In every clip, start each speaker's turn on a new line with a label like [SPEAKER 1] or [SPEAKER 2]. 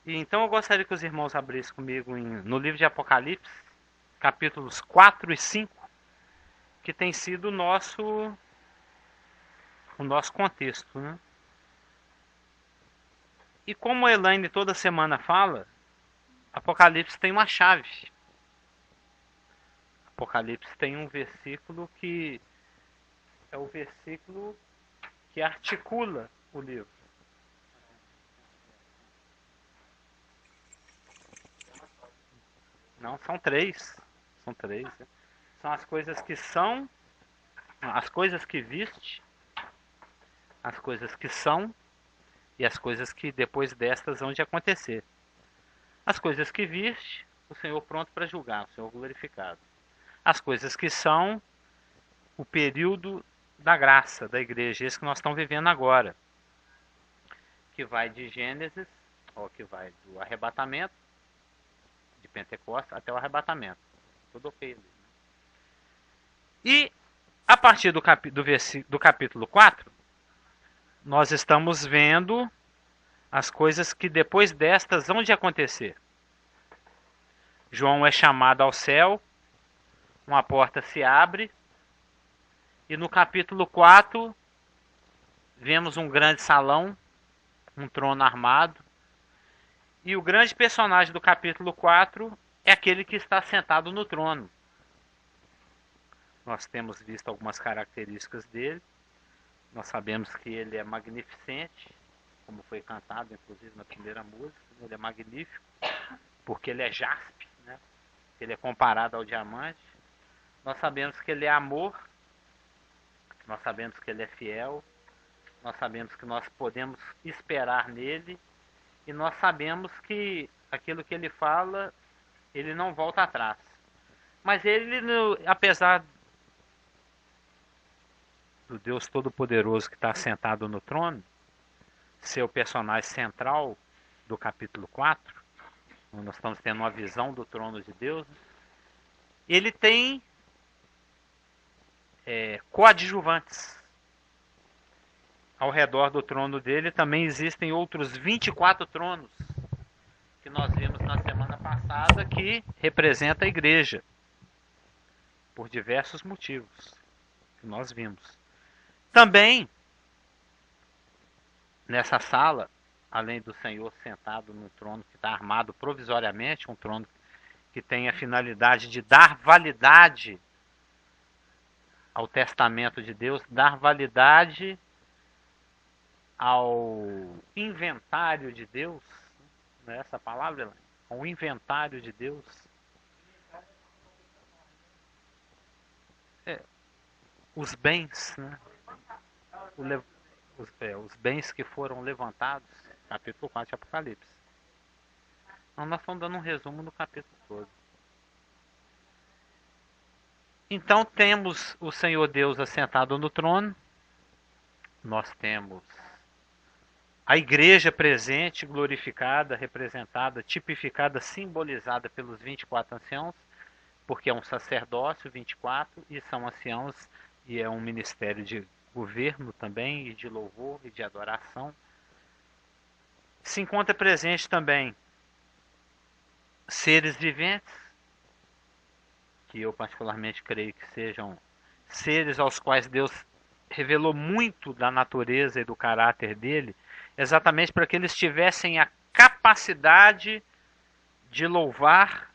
[SPEAKER 1] E então eu gostaria que os irmãos abrissem comigo no livro de Apocalipse, capítulos 4 e 5, que tem sido o nosso contexto, né? E como a Elaine toda semana fala, Apocalipse tem uma chave. Apocalipse tem um versículo que é o versículo que articula o livro. Não, são três. São três. Né? São as coisas que são, as coisas que viste, as coisas que são e as coisas que depois destas hão de acontecer. As coisas que viste, o Senhor pronto para julgar, o Senhor glorificado. As coisas que são o período da graça da igreja, esse que nós estamos vivendo agora, que vai de Gênesis, ou que vai do arrebatamento, de Pentecostes, até o arrebatamento. Tudo ok. E a partir do capítulo 4, nós estamos vendo as coisas que depois destas hão de acontecer. João é chamado ao céu, uma porta se abre, e no capítulo 4 vemos um grande salão, um trono armado, e o grande personagem do capítulo 4 é aquele que está sentado no trono. Nós temos visto algumas características dele, nós sabemos que ele é magnificente, como foi cantado inclusive na primeira música, ele é magnífico, porque ele é jaspe, né? Ele é comparado ao diamante. Nós sabemos que ele é amor, nós sabemos que ele é fiel, nós sabemos que nós podemos esperar nele, e nós sabemos que aquilo que ele fala, ele não volta atrás. Mas ele, apesar do Deus Todo-Poderoso que está sentado no trono, ser o personagem central do capítulo 4, nós estamos tendo uma visão do trono de Deus, ele tem coadjuvantes. Ao redor do trono dele também existem outros 24 tronos, que nós vimos na semana passada, que representa a igreja, por diversos motivos, que nós vimos. Também, nessa sala, além do Senhor sentado num trono que está armado provisoriamente, um trono que tem a finalidade de dar validade ao testamento de Deus, dar validade ao inventário de Deus, não é essa a palavra? Ao inventário de Deus. É, os bens, né? Os bens que foram levantados, capítulo 4 de Apocalipse. Então nós estamos dando um resumo do capítulo todo. Então temos o Senhor Deus assentado no trono, nós temos a igreja presente, glorificada, representada, tipificada, simbolizada pelos 24 anciãos, porque é um sacerdócio, 24, e são anciãos, e é um ministério de governo também, e de louvor e de adoração. Se encontra presente também seres viventes, que eu particularmente creio que sejam seres aos quais Deus revelou muito da natureza e do caráter dele, exatamente para que eles tivessem a capacidade de louvar,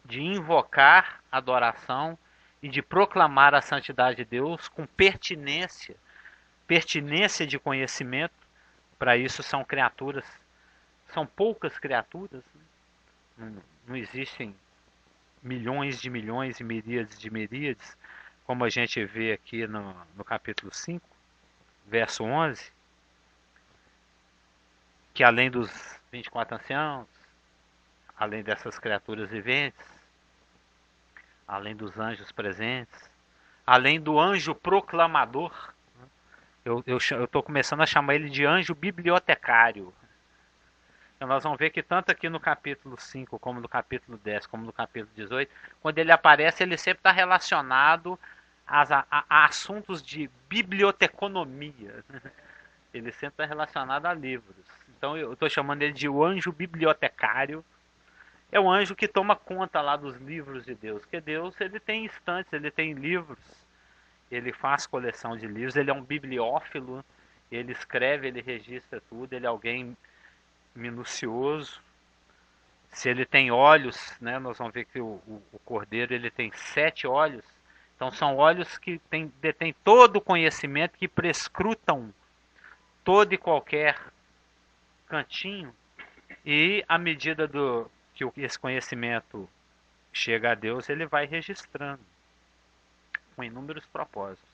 [SPEAKER 1] de invocar adoração e de proclamar a santidade de Deus com pertinência de conhecimento. Para isso são criaturas, são poucas criaturas, né? Não existem milhões e miríades de miríades, como a gente vê aqui no capítulo 5, verso 11, que além dos 24 anciãos, além dessas criaturas viventes, além dos anjos presentes, além do anjo proclamador, eu estou começando a chamar ele de anjo bibliotecário. Então nós vamos ver que tanto aqui no capítulo 5, como no capítulo 10, como no capítulo 18, quando ele aparece, ele sempre está relacionado a assuntos de biblioteconomia. Ele sempre está relacionado a livros. Então eu estou chamando ele de o anjo bibliotecário. É o anjo que toma conta lá dos livros de Deus. Porque Deus, ele tem estantes, ele tem livros. Ele faz coleção de livros, ele é um bibliófilo. Ele escreve, ele registra tudo, ele é alguém minucioso. Se ele tem olhos, né, nós vamos ver que o cordeiro ele tem 7 olhos. Então são olhos que detêm todo o conhecimento, que prescrutam todo e qualquer cantinho. E à medida que esse conhecimento chega a Deus, ele vai registrando com inúmeros propósitos.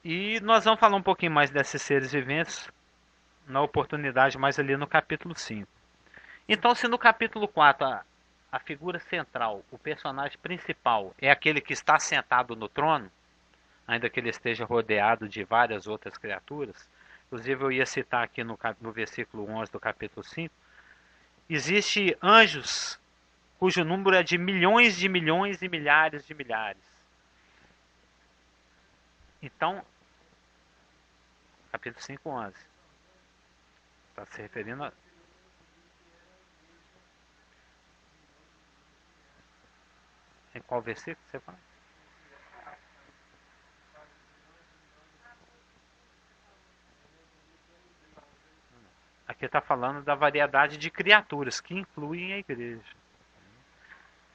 [SPEAKER 1] E nós vamos falar um pouquinho mais desses seres viventes na oportunidade mais ali no capítulo 5. Então, se no capítulo 4 a figura central, o personagem principal, é aquele que está sentado no trono, ainda que ele esteja rodeado de várias outras criaturas, inclusive eu ia citar aqui no versículo 11 do capítulo 5, existe anjos cujo número é de milhões e milhares de milhares. Então, capítulo 5, 11. Está se referindo a... Em qual versículo você fala? Aqui está falando da variedade de criaturas que incluem a igreja.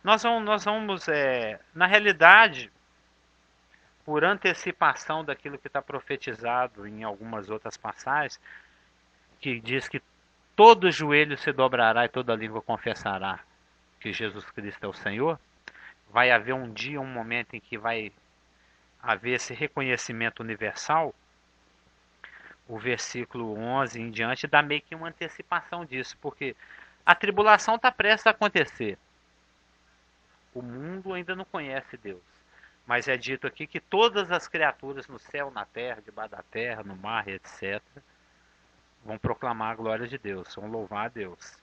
[SPEAKER 1] Nós vamos na realidade, por antecipação daquilo que está profetizado em algumas outras passagens, que diz que todo joelho se dobrará e toda língua confessará que Jesus Cristo é o Senhor, vai haver um dia, um momento em que vai haver esse reconhecimento universal. O versículo 11 em diante dá meio que uma antecipação disso, porque a tribulação está prestes a acontecer. O mundo ainda não conhece Deus, mas é dito aqui que todas as criaturas no céu, na terra, debaixo da terra, no mar, etc., vão proclamar a glória de Deus, vão louvar a Deus.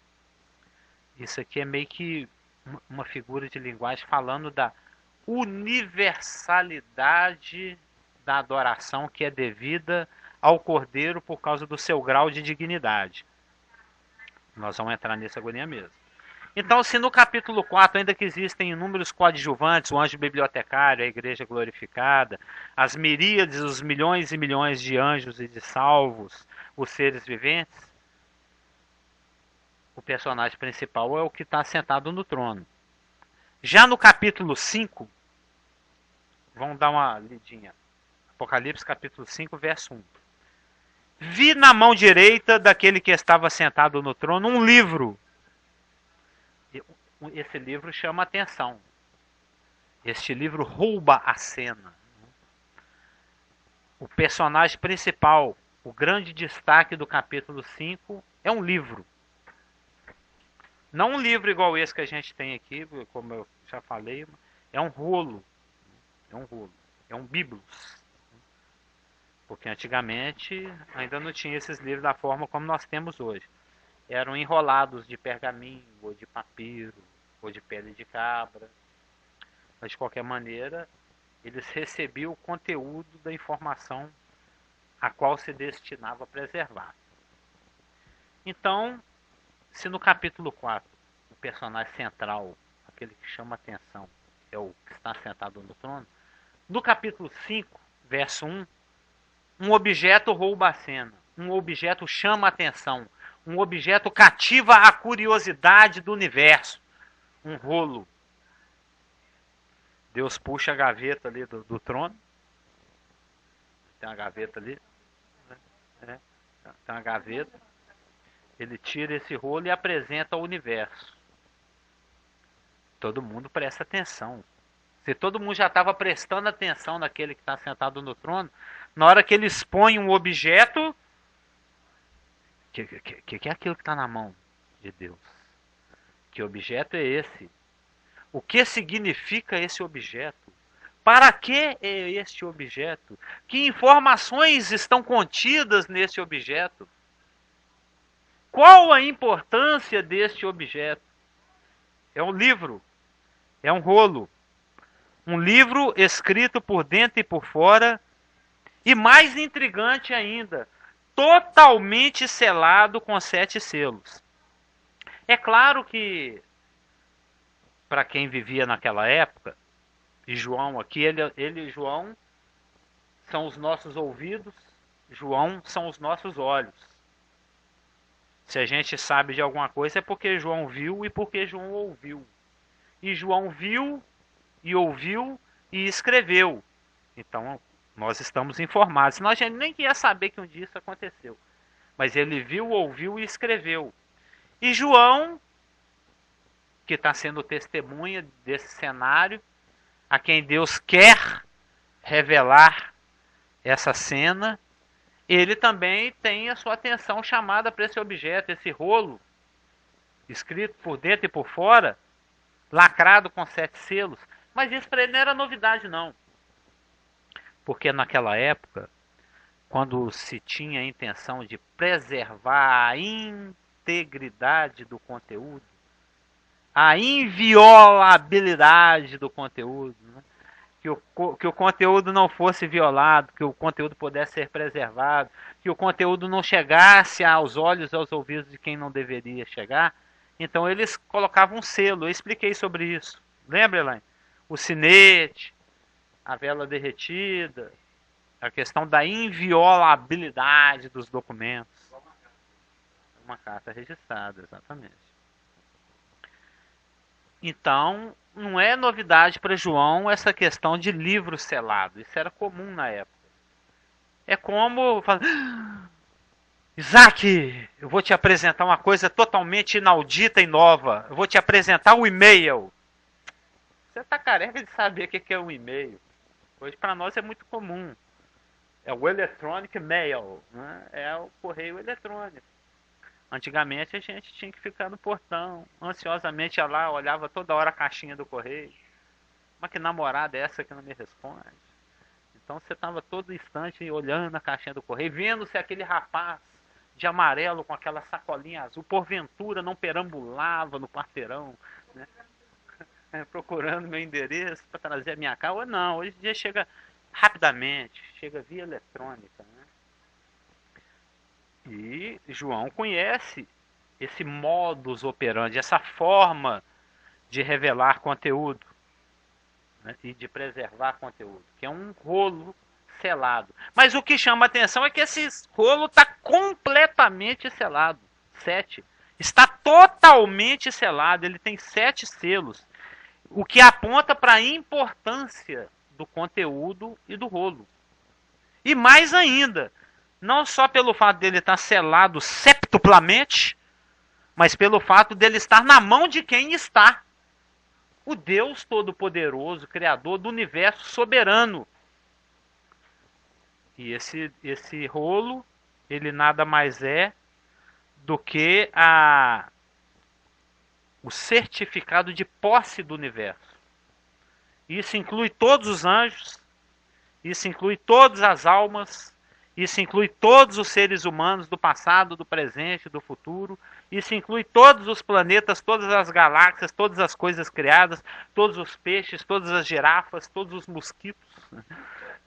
[SPEAKER 1] Isso aqui é meio que uma figura de linguagem falando da universalidade da adoração que é devida ao Cordeiro por causa do seu grau de dignidade. Nós vamos entrar nessa agonia mesmo. Então, se no capítulo 4, ainda que existem inúmeros coadjuvantes, o anjo bibliotecário, a igreja glorificada, as miríades, os milhões e milhões de anjos e de salvos, os seres viventes, o personagem principal é o que está sentado no trono. Já no capítulo 5, vamos dar uma lidinha. Apocalipse capítulo 5, verso 1. Vi na mão direita daquele que estava sentado no trono um livro. Esse livro chama atenção. Este livro rouba a cena. O personagem principal, o grande destaque do capítulo 5, é um livro. Não um livro igual esse que a gente tem aqui, como eu já falei, é um rolo. É um rolo. É um biblos. Porque antigamente ainda não tinha esses livros da forma como nós temos hoje. Eram enrolados de pergaminho, ou de papiro, ou de pele de cabra. Mas de qualquer maneira, eles recebiam o conteúdo da informação a qual se destinava a preservar. Então, se no capítulo 4, o personagem central, aquele que chama a atenção, é o que está sentado no trono, no capítulo 5, verso 1, um objeto rouba a cena, um objeto chama a atenção, um objeto cativa a curiosidade do universo, um rolo. Deus puxa a gaveta ali do trono, tem uma gaveta ali, né? Tem uma gaveta, ele tira esse rolo e apresenta ao universo. Todo mundo presta atenção. Se todo mundo já estava prestando atenção naquele que está sentado no trono, na hora que ele expõe um objeto, o que é aquilo que está na mão de Deus? Que objeto é esse? O que significa esse objeto? Para que é este objeto? Que informações estão contidas nesse objeto? Qual a importância deste objeto? É um livro, é um rolo. Um livro escrito por dentro e por fora. E mais intrigante ainda, totalmente selado com 7 selos. É claro que, para quem vivia naquela época, e João aqui, ele e João são os nossos ouvidos, João são os nossos olhos. Se a gente sabe de alguma coisa é porque João viu e porque João ouviu. E João viu e ouviu e escreveu. Então, nós estamos informados. Nós nem ia saber que um dia isso aconteceu. Mas ele viu, ouviu e escreveu. E João, que está sendo testemunha desse cenário, a quem Deus quer revelar essa cena, ele também tem a sua atenção chamada para esse objeto, esse rolo, escrito por dentro e por fora, lacrado com 7 selos. Mas isso para ele não era novidade, não. Porque naquela época, quando se tinha a intenção de preservar a integridade do conteúdo, a inviolabilidade do conteúdo, né? Que o conteúdo não fosse violado, que o conteúdo pudesse ser preservado, que o conteúdo não chegasse aos olhos e aos ouvidos de quem não deveria chegar. Então eles colocavam um selo. Eu expliquei sobre isso. Lembra, Elaine? O sinete, a vela derretida, a questão da inviolabilidade dos documentos. Uma carta registrada, exatamente. Então, não é novidade para João essa questão de livro selado. Isso era comum na época. É como falar, Isaac, eu vou te apresentar uma coisa totalmente inaudita e nova. Eu vou te apresentar o e-mail. Você está careca de saber o que é um e-mail. Hoje para nós é muito comum. É o electronic mail, né? É o correio eletrônico. Antigamente a gente tinha que ficar no portão, ansiosamente ia lá, olhava toda hora a caixinha do correio. Mas que namorada é essa que não me responde? Então você estava todo instante olhando a caixinha do correio, vendo se aquele rapaz de amarelo com aquela sacolinha azul, porventura não perambulava no quarteirão, né? Procurando meu endereço para trazer a minha carta. Ou não, hoje em dia chega rapidamente, chega via eletrônica, né? E João conhece esse modus operandi, essa forma de revelar conteúdo, né, e de preservar conteúdo, que é um rolo selado. Mas o que chama a atenção é que esse rolo está completamente selado. 7. Está totalmente selado, ele tem 7 selos, o que aponta para a importância do conteúdo e do rolo. E mais ainda, não só pelo fato dele estar selado septuplamente, mas pelo fato dele estar na mão de quem está. O Deus Todo-Poderoso, Criador do Universo soberano. E esse rolo, ele nada mais é do que o certificado de posse do universo. Isso inclui todos os anjos, isso inclui todas as almas, isso inclui todos os seres humanos do passado, do presente, do futuro. Isso inclui todos os planetas, todas as galáxias, todas as coisas criadas, todos os peixes, todas as girafas, todos os mosquitos.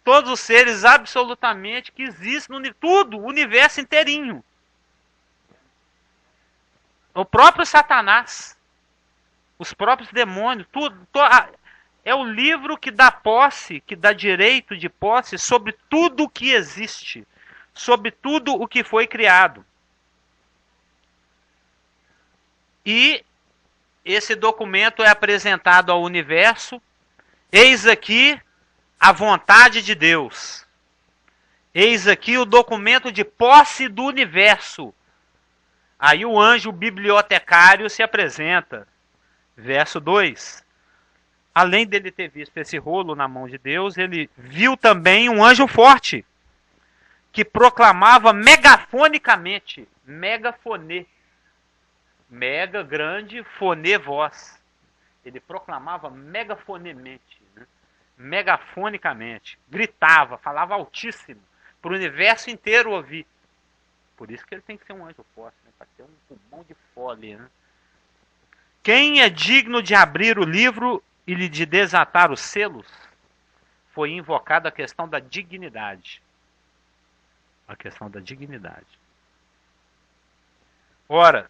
[SPEAKER 1] Todos os seres absolutamente que existem no tudo, o universo inteirinho. O próprio Satanás, os próprios demônios, tudo. É o livro que dá posse, que dá direito de posse sobre tudo o que existe, sobre tudo o que foi criado. E esse documento é apresentado ao universo. Eis aqui a vontade de Deus. Eis aqui o documento de posse do universo. Aí o anjo bibliotecário se apresenta. Verso 2. Além dele ter visto esse rolo na mão de Deus, ele viu também um anjo forte, que proclamava megafonicamente, megafonê, mega, grande, fonê, voz. Ele proclamava megafonemente, né? Megafonicamente, gritava, falava altíssimo, para o universo inteiro ouvir. Por isso que ele tem que ser um anjo forte, né? Para ter um pulmão de fole, né? Quem é digno de abrir o livro e de desatar os selos? Foi invocada a questão da dignidade. A questão da dignidade. Ora,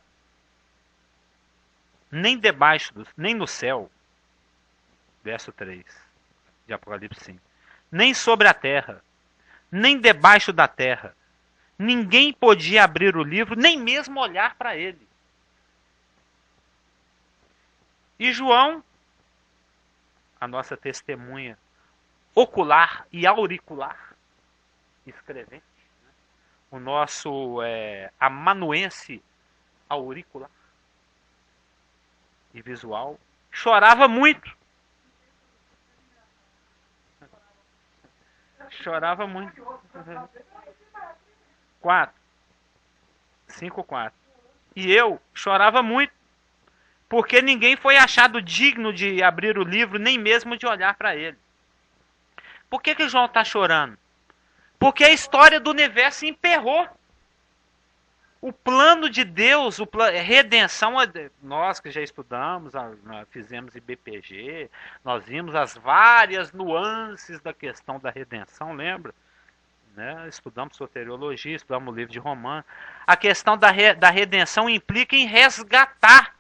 [SPEAKER 1] nem debaixo, nem no céu, verso 3 de Apocalipse 5, nem sobre a terra, nem debaixo da terra, ninguém podia abrir o livro, nem mesmo olhar para ele. E João, a nossa testemunha ocular e auricular, escrevente, o nosso amanuense auricular e visual, chorava muito. Chorava muito. 5:4. E eu chorava muito, porque ninguém foi achado digno de abrir o livro, nem mesmo de olhar para ele. Por que João está chorando? Porque a história do universo emperrou. O plano de Deus, redenção, nós que já estudamos, nós fizemos IBPG, nós vimos as várias nuances da questão da redenção, lembra? Né? Estudamos soteriologia, estudamos o livro de Romanos. A questão da redenção implica em resgatar,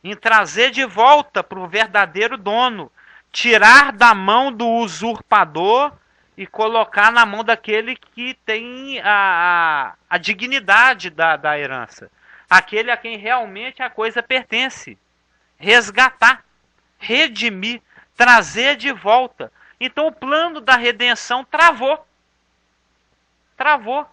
[SPEAKER 1] em trazer de volta para o verdadeiro dono, tirar da mão do usurpador e colocar na mão daquele que tem a dignidade da herança. Aquele a quem realmente a coisa pertence. Resgatar, redimir, trazer de volta. Então o plano da redenção travou. Travou.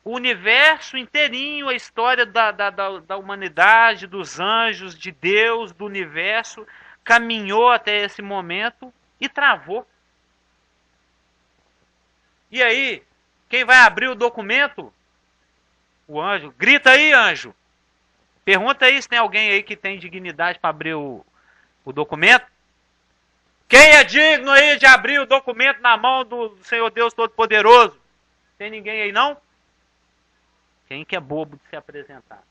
[SPEAKER 1] O universo inteirinho, a história da humanidade, dos anjos, de Deus, do universo, caminhou até esse momento e travou. E aí, quem vai abrir o documento? O anjo. Grita aí, anjo. Pergunta aí se tem alguém aí que tem dignidade para abrir o documento. Quem é digno aí de abrir o documento na mão do Senhor Deus Todo-Poderoso? Tem ninguém aí não? Quem que é bobo de se apresentar?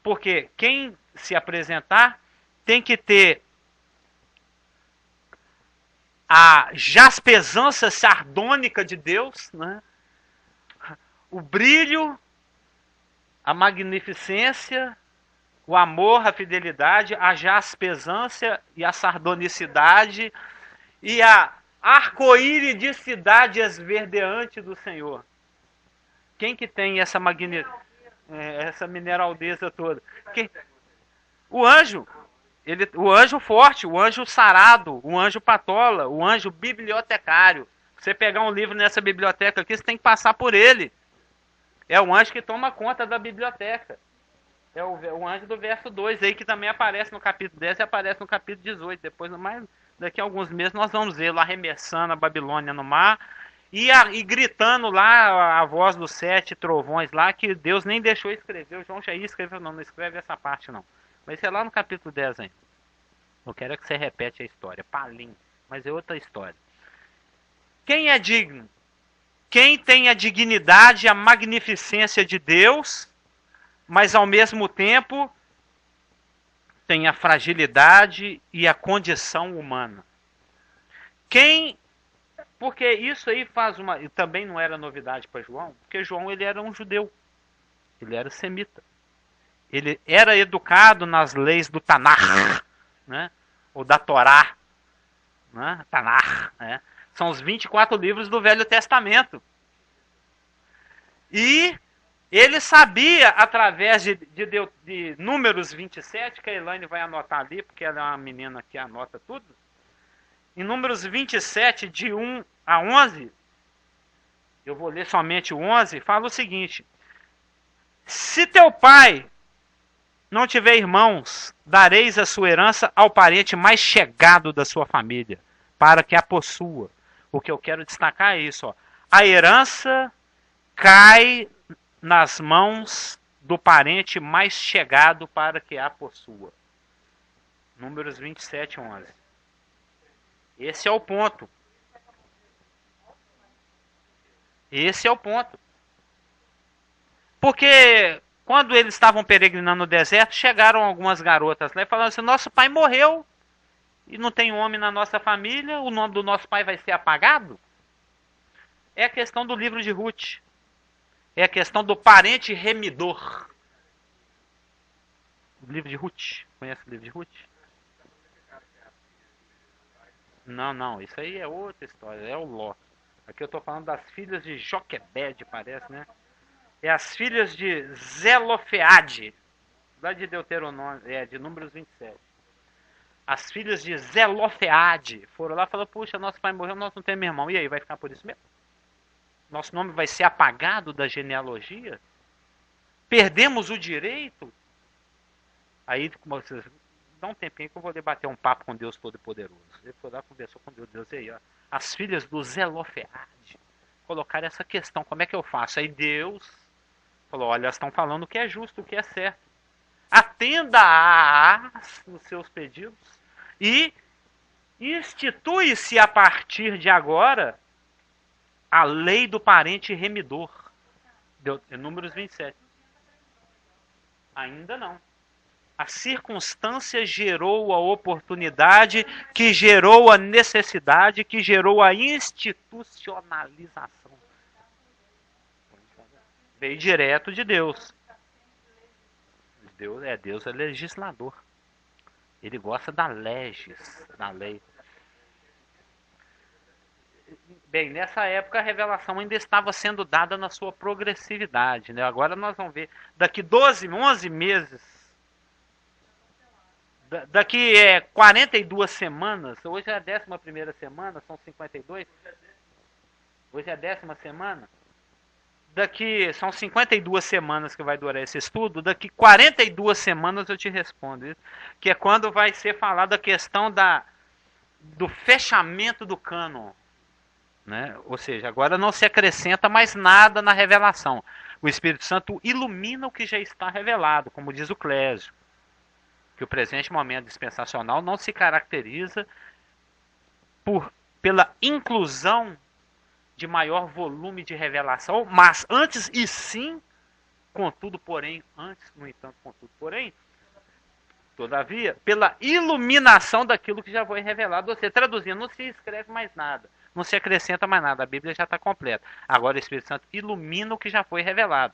[SPEAKER 1] Porque quem se apresentar tem que ter a jaspesança sardônica de Deus, né? O brilho, a magnificência, o amor, a fidelidade, a jaspesância e a sardonicidade e a arco-iridicidade esverdeante do Senhor. Quem que tem essa essa mineraldeza toda? O anjo. O anjo forte, o anjo sarado, o anjo patola, o anjo bibliotecário. Você pegar um livro nessa biblioteca aqui, você tem que passar por ele. É o anjo que toma conta da biblioteca. É o anjo do verso 2 aí, que também aparece no capítulo 10 e aparece no capítulo 18. Depois, daqui a alguns meses, nós vamos ver lá arremessando a Babilônia no mar e gritando lá a voz dos 7 trovões lá, que Deus nem deixou escrever. O João já ia escrever, não escreve essa parte não. Mas isso é lá no capítulo 10 ainda. Eu quero que você repete a história. Palim. Mas é outra história. Quem é digno? Quem tem a dignidade e a magnificência de Deus, mas ao mesmo tempo tem a fragilidade e a condição humana. Porque isso aí também não era novidade para João, porque João ele era um judeu. Ele era semita. Ele era educado nas leis do Tanar, né? Ou da Torá, né? Tanar, né? São os 24 livros do Velho Testamento. E ele sabia, através de Números 27, que a Elaine vai anotar ali, porque ela é uma menina que anota tudo. Em Números 27, de 1 a 11, eu vou ler somente o 11, fala o seguinte: se teu pai não tiver irmãos, dareis a sua herança ao parente mais chegado da sua família, para que a possua. O que eu quero destacar é isso, ó. A herança cai nas mãos do parente mais chegado para que a possua. Números 27, 11. Esse é o ponto. Esse é o ponto. Porque quando eles estavam peregrinando no deserto, chegaram algumas garotas lá e falaram assim: nosso pai morreu e não tem homem na nossa família, o nome do nosso pai vai ser apagado? É a questão do livro de Ruth. É a questão do parente remidor. O livro de Ruth. Conhece o livro de Ruth? Não, não. Isso aí é outra história. É o Ló. Aqui eu estou falando das filhas de Joquebede, parece, né? É as filhas de Zelofeade. Lá de Deuteronômio, de Números 27. As filhas de Zelofeade foram lá e falaram, puxa, nosso pai morreu, nós não temos irmão. E aí, vai ficar por isso mesmo? Nosso nome vai ser apagado da genealogia? Perdemos o direito? Aí, como vocês, dá um tempinho que eu vou debater um papo com Deus Todo-Poderoso. Ele foi lá, conversou com Deus aí, ó. As filhas do Zelofeade colocaram essa questão, como é que eu faço? Aí Deus falou, olha, elas estão falando o que é justo, o que é certo. Atenda os seus pedidos e institui-se a partir de agora a lei do parente remidor. Números 27. Ainda não. A circunstância gerou a oportunidade, que gerou a necessidade, que gerou a institucionalização. Veio direto de Deus. Deus é legislador. Ele gosta da legis, da lei. Bem, nessa época a revelação ainda estava sendo dada na sua progressividade, né? Agora nós vamos ver, daqui 11 meses, daqui 42 semanas, hoje é a 11ª semana, são 52, hoje é a 10ª semana, daqui, são 52 semanas que vai durar esse estudo, daqui 42 semanas eu te respondo isso, que é quando vai ser falada a questão do fechamento do cânon. Né? Ou seja, agora não se acrescenta mais nada na revelação. O Espírito Santo ilumina o que já está revelado, como diz o Clésio, que o presente momento dispensacional não se caracteriza pela inclusão de maior volume de revelação, mas antes e sim, contudo, porém, antes, no entanto, contudo, porém, todavia, pela iluminação daquilo que já foi revelado. Ou seja, traduzindo, não se escreve mais nada. Não se acrescenta mais nada, a Bíblia já está completa. Agora o Espírito Santo ilumina o que já foi revelado.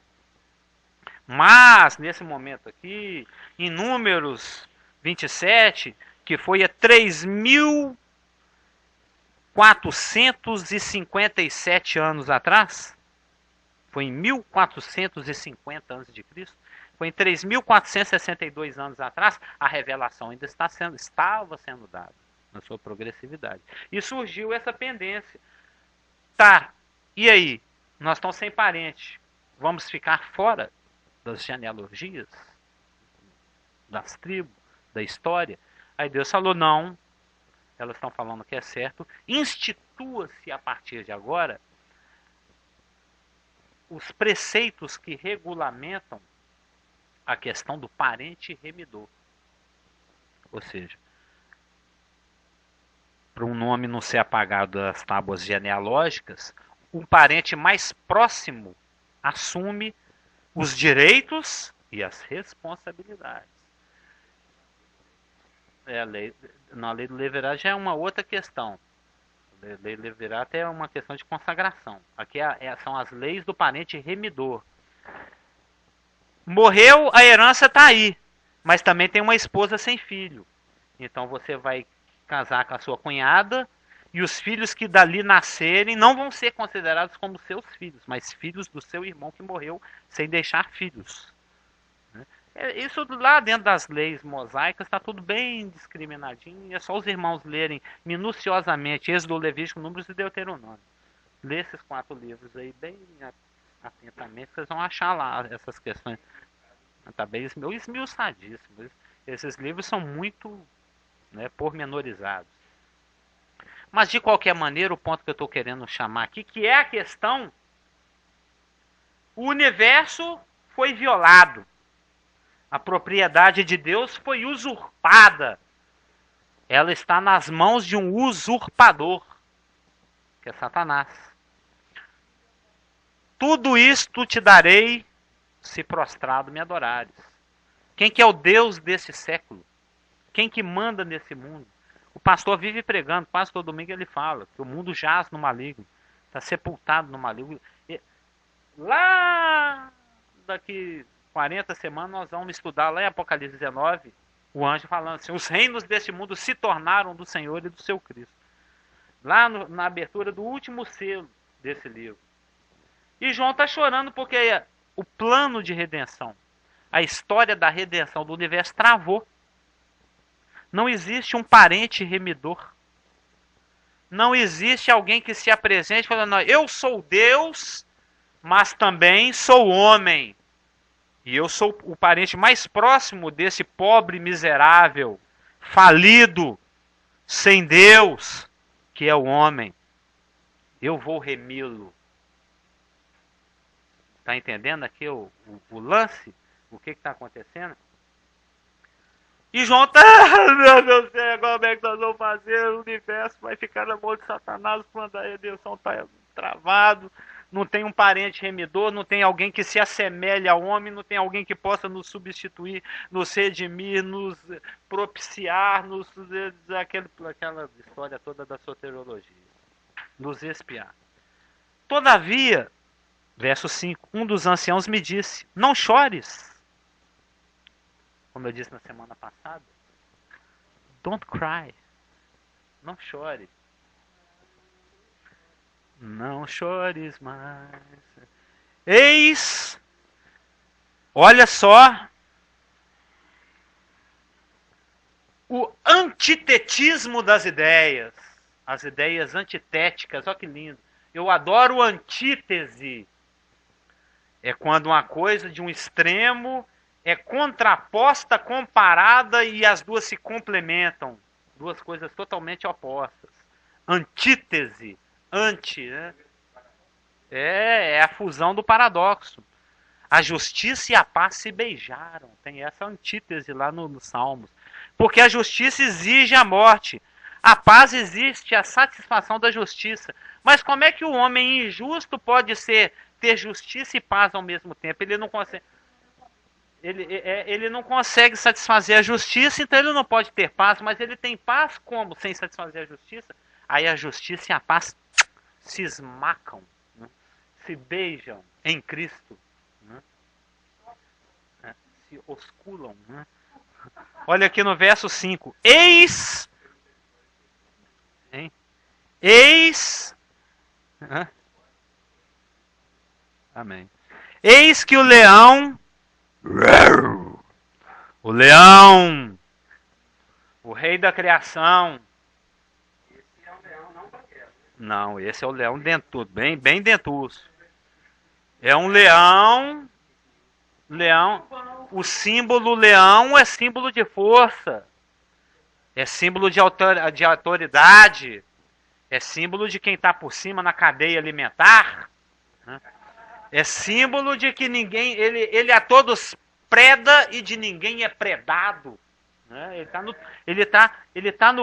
[SPEAKER 1] Mas, nesse momento aqui, em Números 27, que foi há 3.457 anos atrás, foi em 1450 a.C., foi em 3.462 anos atrás, a revelação ainda estava sendo dada na sua progressividade. E surgiu essa pendência. Tá, e aí? Nós estamos sem parente. Vamos ficar fora das genealogias? Das tribos? Da história? Aí Deus falou, não. Elas estão falando que é certo. Institua-se a partir de agora os preceitos que regulamentam a questão do parente remidor. Ou seja, para um nome não ser apagado das tábuas genealógicas, um parente mais próximo assume os direitos e as responsabilidades. Na lei do Levirá já é uma outra questão. A lei do Levirá é uma questão de consagração. Aqui são as leis do parente remidor. Morreu, a herança está aí, mas também tem uma esposa sem filho. Então você vai casar com a sua cunhada e os filhos que dali nascerem não vão ser considerados como seus filhos, mas filhos do seu irmão que morreu sem deixar filhos. Isso lá dentro das leis mosaicas está tudo bem discriminadinho. É só os irmãos lerem minuciosamente Êxodo, Levítico, Números e Deuteronômio. Lê esses 4 livros aí bem atentamente, vocês vão achar lá essas questões. Está bem esmiuçadíssimo. Esses livros são muito pormenorizados. Mas de qualquer maneira, o ponto que eu estou querendo chamar aqui, que é a questão, o universo foi violado. A propriedade de Deus foi usurpada. Ela está nas mãos de um usurpador, que é Satanás. Tudo isto te darei, se prostrado me adorares. Quem que é o Deus desse século? Quem que manda nesse mundo? O pastor vive pregando, quase todo domingo ele fala que o mundo jaz no maligno. Está sepultado no maligno. Lá daqui 40 semanas nós vamos estudar lá em Apocalipse 19, o anjo falando assim, os reinos deste mundo se tornaram do Senhor e do seu Cristo. Lá na abertura do último selo desse livro. E João está chorando porque o plano de redenção, a história da redenção do universo travou. Não existe um parente remidor. Não existe alguém que se apresente falando, eu sou Deus, mas também sou homem. E eu sou o parente mais próximo desse pobre miserável, falido, sem Deus, que é o homem. Eu vou remi-lo. Está entendendo aqui o lance? O que está acontecendo? E João está, meu Deus do céu, como é que nós vamos fazer? O universo vai ficar na mão de Satanás, o plano da redenção está travado. Não tem um parente remidor, não tem alguém que se assemelhe ao homem, não tem alguém que possa nos substituir, nos redimir, nos propiciar, aquela história toda da soteriologia. Nos expiar. Todavia, verso 5, um dos anciãos me disse, não chores. Como eu disse na semana passada, don't cry. Não chore. Não chores mais. Eis, olha só, o antitetismo das ideias. As ideias antitéticas, olha que lindo. Eu adoro antítese. É quando uma coisa de um extremo é contraposta, comparada e as duas se complementam. Duas coisas totalmente opostas. Antítese. Anti, né? É a fusão do paradoxo. A justiça e a paz se beijaram. Tem essa antítese lá nos Salmos. Porque a justiça exige a morte. A paz existe a satisfação da justiça. Mas como é que o homem injusto pode ter justiça e paz ao mesmo tempo? Ele não consegue. Ele não consegue satisfazer a justiça, então ele não pode ter paz. Mas ele tem paz como? Sem satisfazer a justiça? Aí a justiça e a paz se esmacam, né? Se beijam em Cristo, né? Se osculam. Né? Olha aqui no verso 5. Eis. Amém. Eis que o leão, o rei da criação. Não, esse é o leão dentudo, bem dentuço. É um leão. O símbolo leão é símbolo de força. É símbolo de autoridade. É símbolo de quem está por cima na cadeia alimentar. Né? É símbolo de que ninguém, ele a todos preda e de ninguém é predado. Né? Ele tá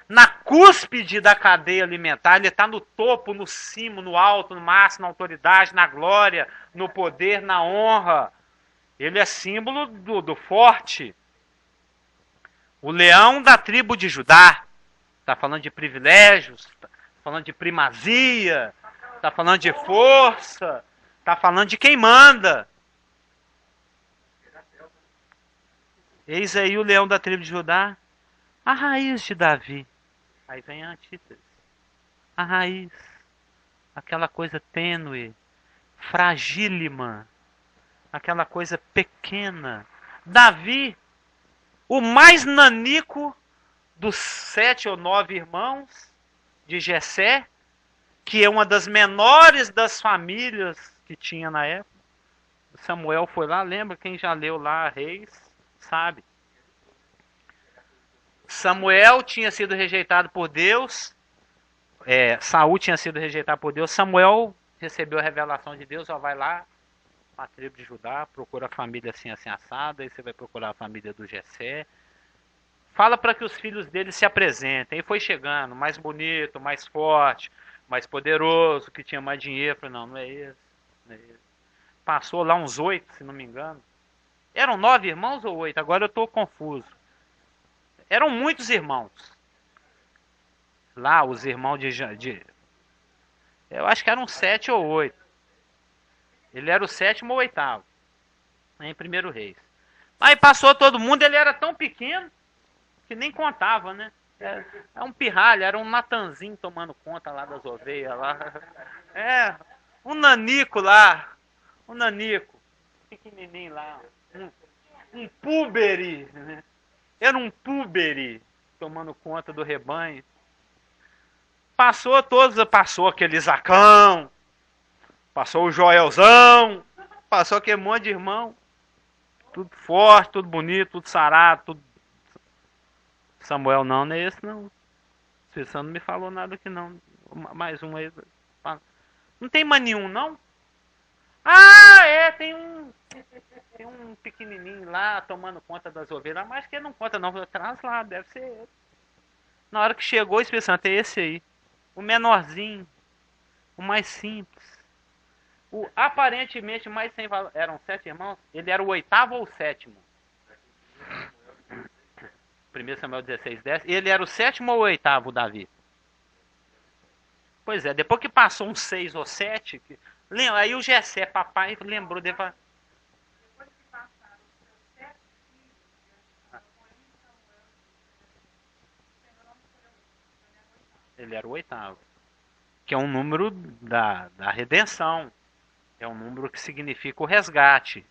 [SPEAKER 1] na cúspide da cadeia alimentar, ele está no topo, no cimo, no alto, no máximo, na autoridade, na glória, no poder, na honra. Ele é símbolo do forte. O leão da tribo de Judá. Está falando de privilégios, está falando de primazia, está falando de força, está falando de quem manda. Eis aí o leão da tribo de Judá, a raiz de Davi. Aí vem a antítese. A raiz, aquela coisa tênue, fragílima, aquela coisa pequena. Davi, o mais nanico dos 7 ou 9 irmãos de Jessé, que é uma das menores das famílias que tinha na época. Samuel foi lá, lembra? Quem já leu lá Reis, sabe. Samuel tinha sido rejeitado por Deus, Saul tinha sido rejeitado por Deus, Samuel recebeu a revelação de Deus, vai lá, a tribo de Judá, procura a família assim assada, aí você vai procurar a família do Jessé, fala para que os filhos dele se apresentem. E foi chegando, mais bonito, mais forte, mais poderoso, que tinha mais dinheiro. Falei, não é esse, não é esse. Passou lá uns 8, se não me engano. Eram 9 irmãos ou 8? Agora eu estou confuso. Eram muitos irmãos. Lá, os irmãos Eu acho que era um 7 ou 8. Ele era o 7º ou 8º, em 1º Reis. Aí passou todo mundo, ele era tão pequeno que nem contava, né? É um pirralho, era um Natanzinho tomando conta lá das ovelhas lá. É, um nanico lá. Um nanico. Pequenininho lá. Um púbere. Né? Era um púbere tomando conta do rebanho. Passou aquele Zacão. Passou o Joelzão. Passou aquele monte de irmão. Tudo forte, tudo bonito, tudo sarado, tudo. Samuel não é esse não. Você não me falou nada aqui não. Mais um aí. Não tem mais nenhum não? Ah, tem um pequenininho lá tomando conta das ovelhas, mas que ele não conta não, atrás lá, deve ser ele. Na hora que chegou, o Espírito Santo é esse aí. O menorzinho, o mais simples. O aparentemente mais sem valor. Eram 7 irmãos? Ele era o 8º ou o 7º? 1 Samuel 16:10. Ele era o 7º ou o 8º, Davi? Pois é, depois que passou uns 6 ou 7, aí o Jessé, papai, lembrou dele. Ele era o 8º. Que é um número da redenção. É um número que significa o resgate.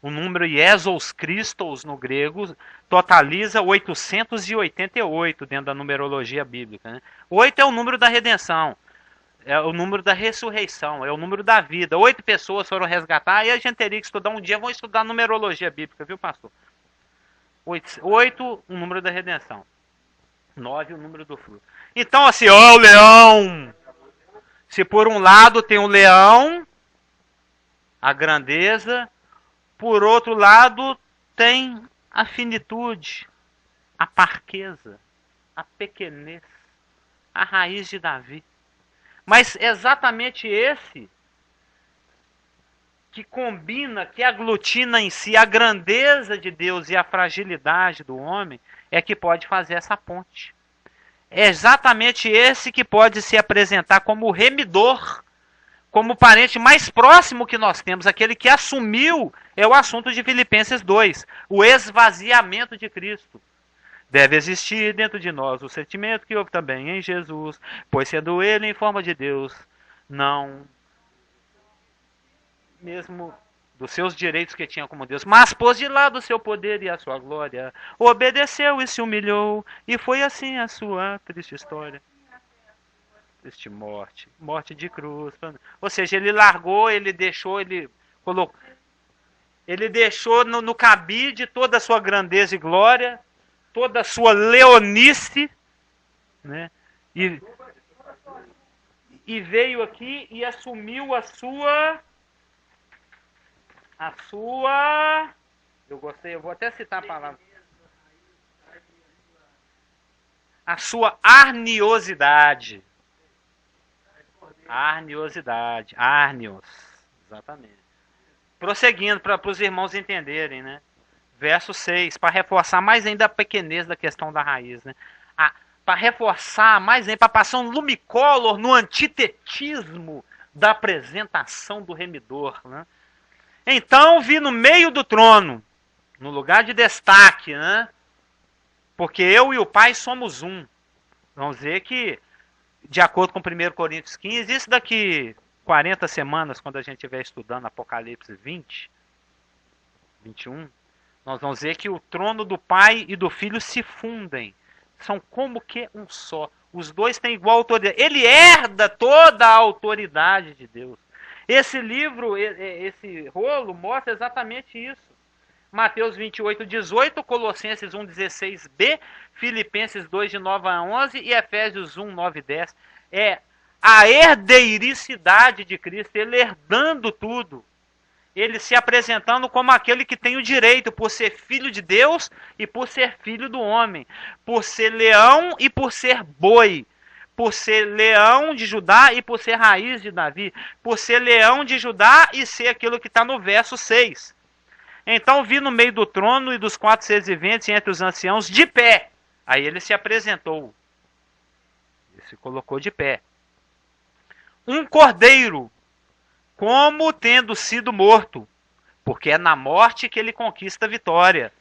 [SPEAKER 1] O número Iesos Christos no grego totaliza 888 dentro da numerologia bíblica. Né? 8 é o número da redenção. É o número da ressurreição. É o número da vida. 8 pessoas foram resgatar. E a gente teria que estudar um dia. Vamos estudar numerologia bíblica, viu, pastor? 8, o número da redenção. 9, o número do fruto. Então, assim, ó, o leão. Se por um lado tem o leão, a grandeza, por outro lado tem a finitude, a parqueza, a pequenez, a raiz de Davi. Mas exatamente esse que combina, que aglutina em si a grandeza de Deus e a fragilidade do homem, é que pode fazer essa ponte. É exatamente esse que pode se apresentar como o remidor, como o parente mais próximo que nós temos, aquele que assumiu, é o assunto de Filipenses 2, o esvaziamento de Cristo. Deve existir dentro de nós o sentimento que houve também em Jesus, pois sendo ele em forma de Deus, não mesmo dos seus direitos que tinha como Deus, mas pôs de lado o seu poder e a sua glória, obedeceu e se humilhou, e foi assim a sua triste história. Triste morte de cruz. Ou seja, ele largou, ele deixou, ele colocou, ele deixou no cabide toda a sua grandeza e glória, toda a sua leonice, né? E veio aqui e assumiu a sua, eu vou até citar a palavra, a sua arniosidade. Arnios, exatamente. Prosseguindo para os irmãos entenderem, né? Verso 6, para reforçar mais ainda a pequenez da questão da raiz, né? Para reforçar mais ainda, para passar um lumicolor no antitetismo da apresentação do remidor, né? Então vi no meio do trono, no lugar de destaque, né? Porque eu e o Pai somos um. Vamos dizer que, de acordo com 1 Coríntios 15, isso daqui 40 semanas, quando a gente estiver estudando Apocalipse 20, 21, nós vamos ver que o trono do Pai e do Filho se fundem. São como que um só. Os dois têm igual autoridade. Ele herda toda a autoridade de Deus. Esse livro, esse rolo, mostra exatamente isso. Mateus 28:18, Colossenses 1:16b, Filipenses 2, de 9 a 11 e Efésios 1, 9 e 10. É a herdeiricidade de Cristo, ele herdando tudo. Ele se apresentando como aquele que tem o direito, por ser filho de Deus e por ser filho do homem, por ser leão e por ser boi, por ser leão de Judá e por ser raiz de Davi, por ser leão de Judá e ser aquilo que está no verso 6. Então vi no meio do trono e dos 4 seres viventes e entre os anciãos de pé. Aí ele se apresentou. Ele se colocou de pé. um cordeiro, como tendo sido morto, porque é na morte que ele conquista a vitória.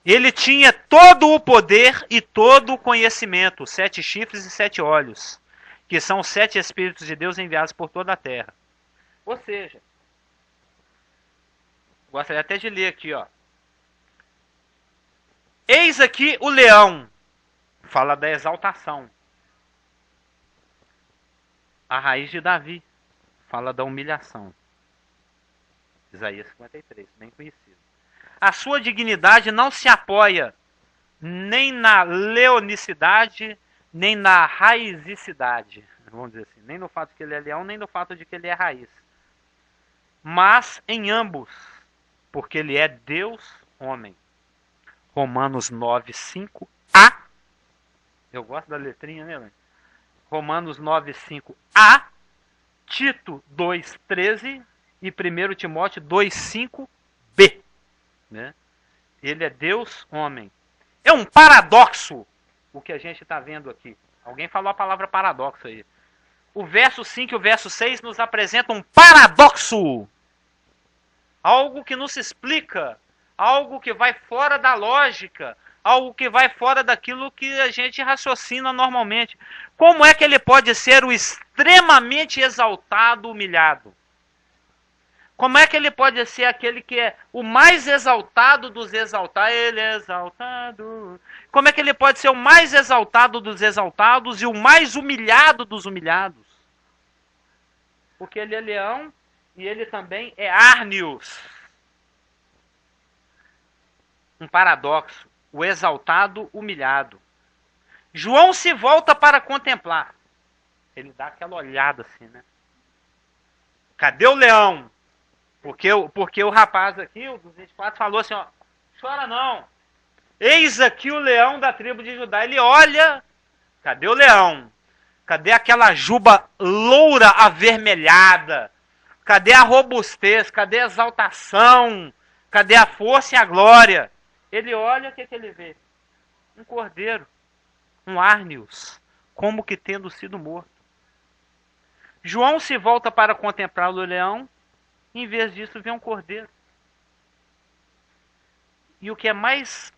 [SPEAKER 1] Ele tinha todo o poder e todo o conhecimento, 7 chifres e 7 olhos, que são os 7 Espíritos de Deus enviados por toda a terra. Ou seja, gostaria até de ler aqui, ó. Eis aqui o leão, fala da exaltação. A raiz de Davi, fala da humilhação. Isaías 53, bem conhecido. A sua dignidade não se apoia nem na leonicidade, nem na raizicidade. Vamos dizer assim, nem no fato de que ele é leão, nem no fato de que ele é raiz. Mas em ambos, porque ele é Deus, homem. Romanos 9, 5a. Eu gosto da letrinha, né, Leandro? Romanos 9, 5a. Tito 2, 13 e 1 Timóteo 2, 5b. Né? Ele é Deus, homem. É um paradoxo o que a gente está vendo aqui. Alguém falou a palavra paradoxo aí. O verso 5 e o verso 6 nos apresentam um paradoxo. Algo que nos explica. Algo que vai fora da lógica. Algo que vai fora daquilo que a gente raciocina normalmente. Como é que ele pode ser o extremamente exaltado, humilhado? Como é que ele pode ser aquele que é o mais exaltado dos exaltados? Ele é exaltado. Como é que ele pode ser o mais exaltado dos exaltados e o mais humilhado dos humilhados? Porque ele é leão e ele também é árnios. Um paradoxo. O exaltado humilhado. João se volta para contemplar. Ele dá aquela olhada assim, né? Cadê o leão? Porque o rapaz aqui, o dos 24, falou assim, ó, chora não. Eis aqui o leão da tribo de Judá. Ele olha, cadê o leão? Cadê aquela juba loura avermelhada? Cadê a robustez? Cadê a exaltação? Cadê a força e a glória? Ele olha, o que ele vê? Um cordeiro, um árnios, como que tendo sido morto. João se volta para contemplar o leão, em vez disso vê um cordeiro. E o que é mais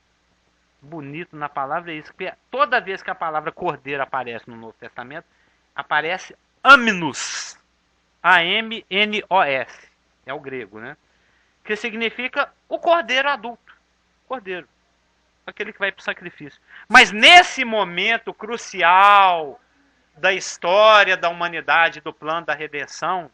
[SPEAKER 1] bonito na palavra é isso, que toda vez que a palavra cordeiro aparece no Novo Testamento, aparece amnos, A-M-N-O-S, é o grego, né? Que significa o cordeiro adulto, cordeiro, aquele que vai para o sacrifício. Mas nesse momento crucial da história da humanidade, do plano da redenção,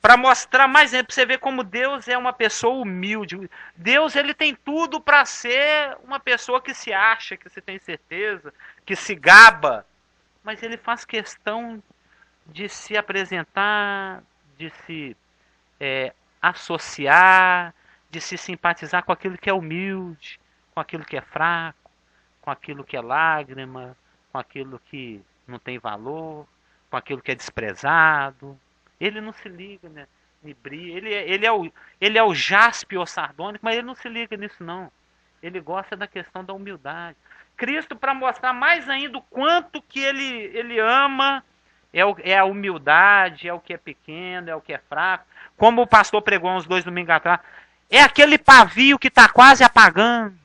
[SPEAKER 1] para mostrar mais, para você ver como Deus é uma pessoa humilde. Deus, ele tem tudo para ser uma pessoa que se acha, que se tem certeza, que se gaba. Mas ele faz questão de se apresentar, de se associar, de se simpatizar com aquilo que é humilde, com aquilo que é fraco, com aquilo que é lágrima, com aquilo que não tem valor, com aquilo que é desprezado. Ele não se liga, né? Ele é o jáspio sardônico, mas ele não se liga nisso, não. Ele gosta da questão da humildade. Cristo, para mostrar mais ainda o quanto que ele ama, é a humildade, é o que é pequeno, é o que é fraco. Como o pastor pregou uns 2 domingos atrás, é aquele pavio que está quase apagando.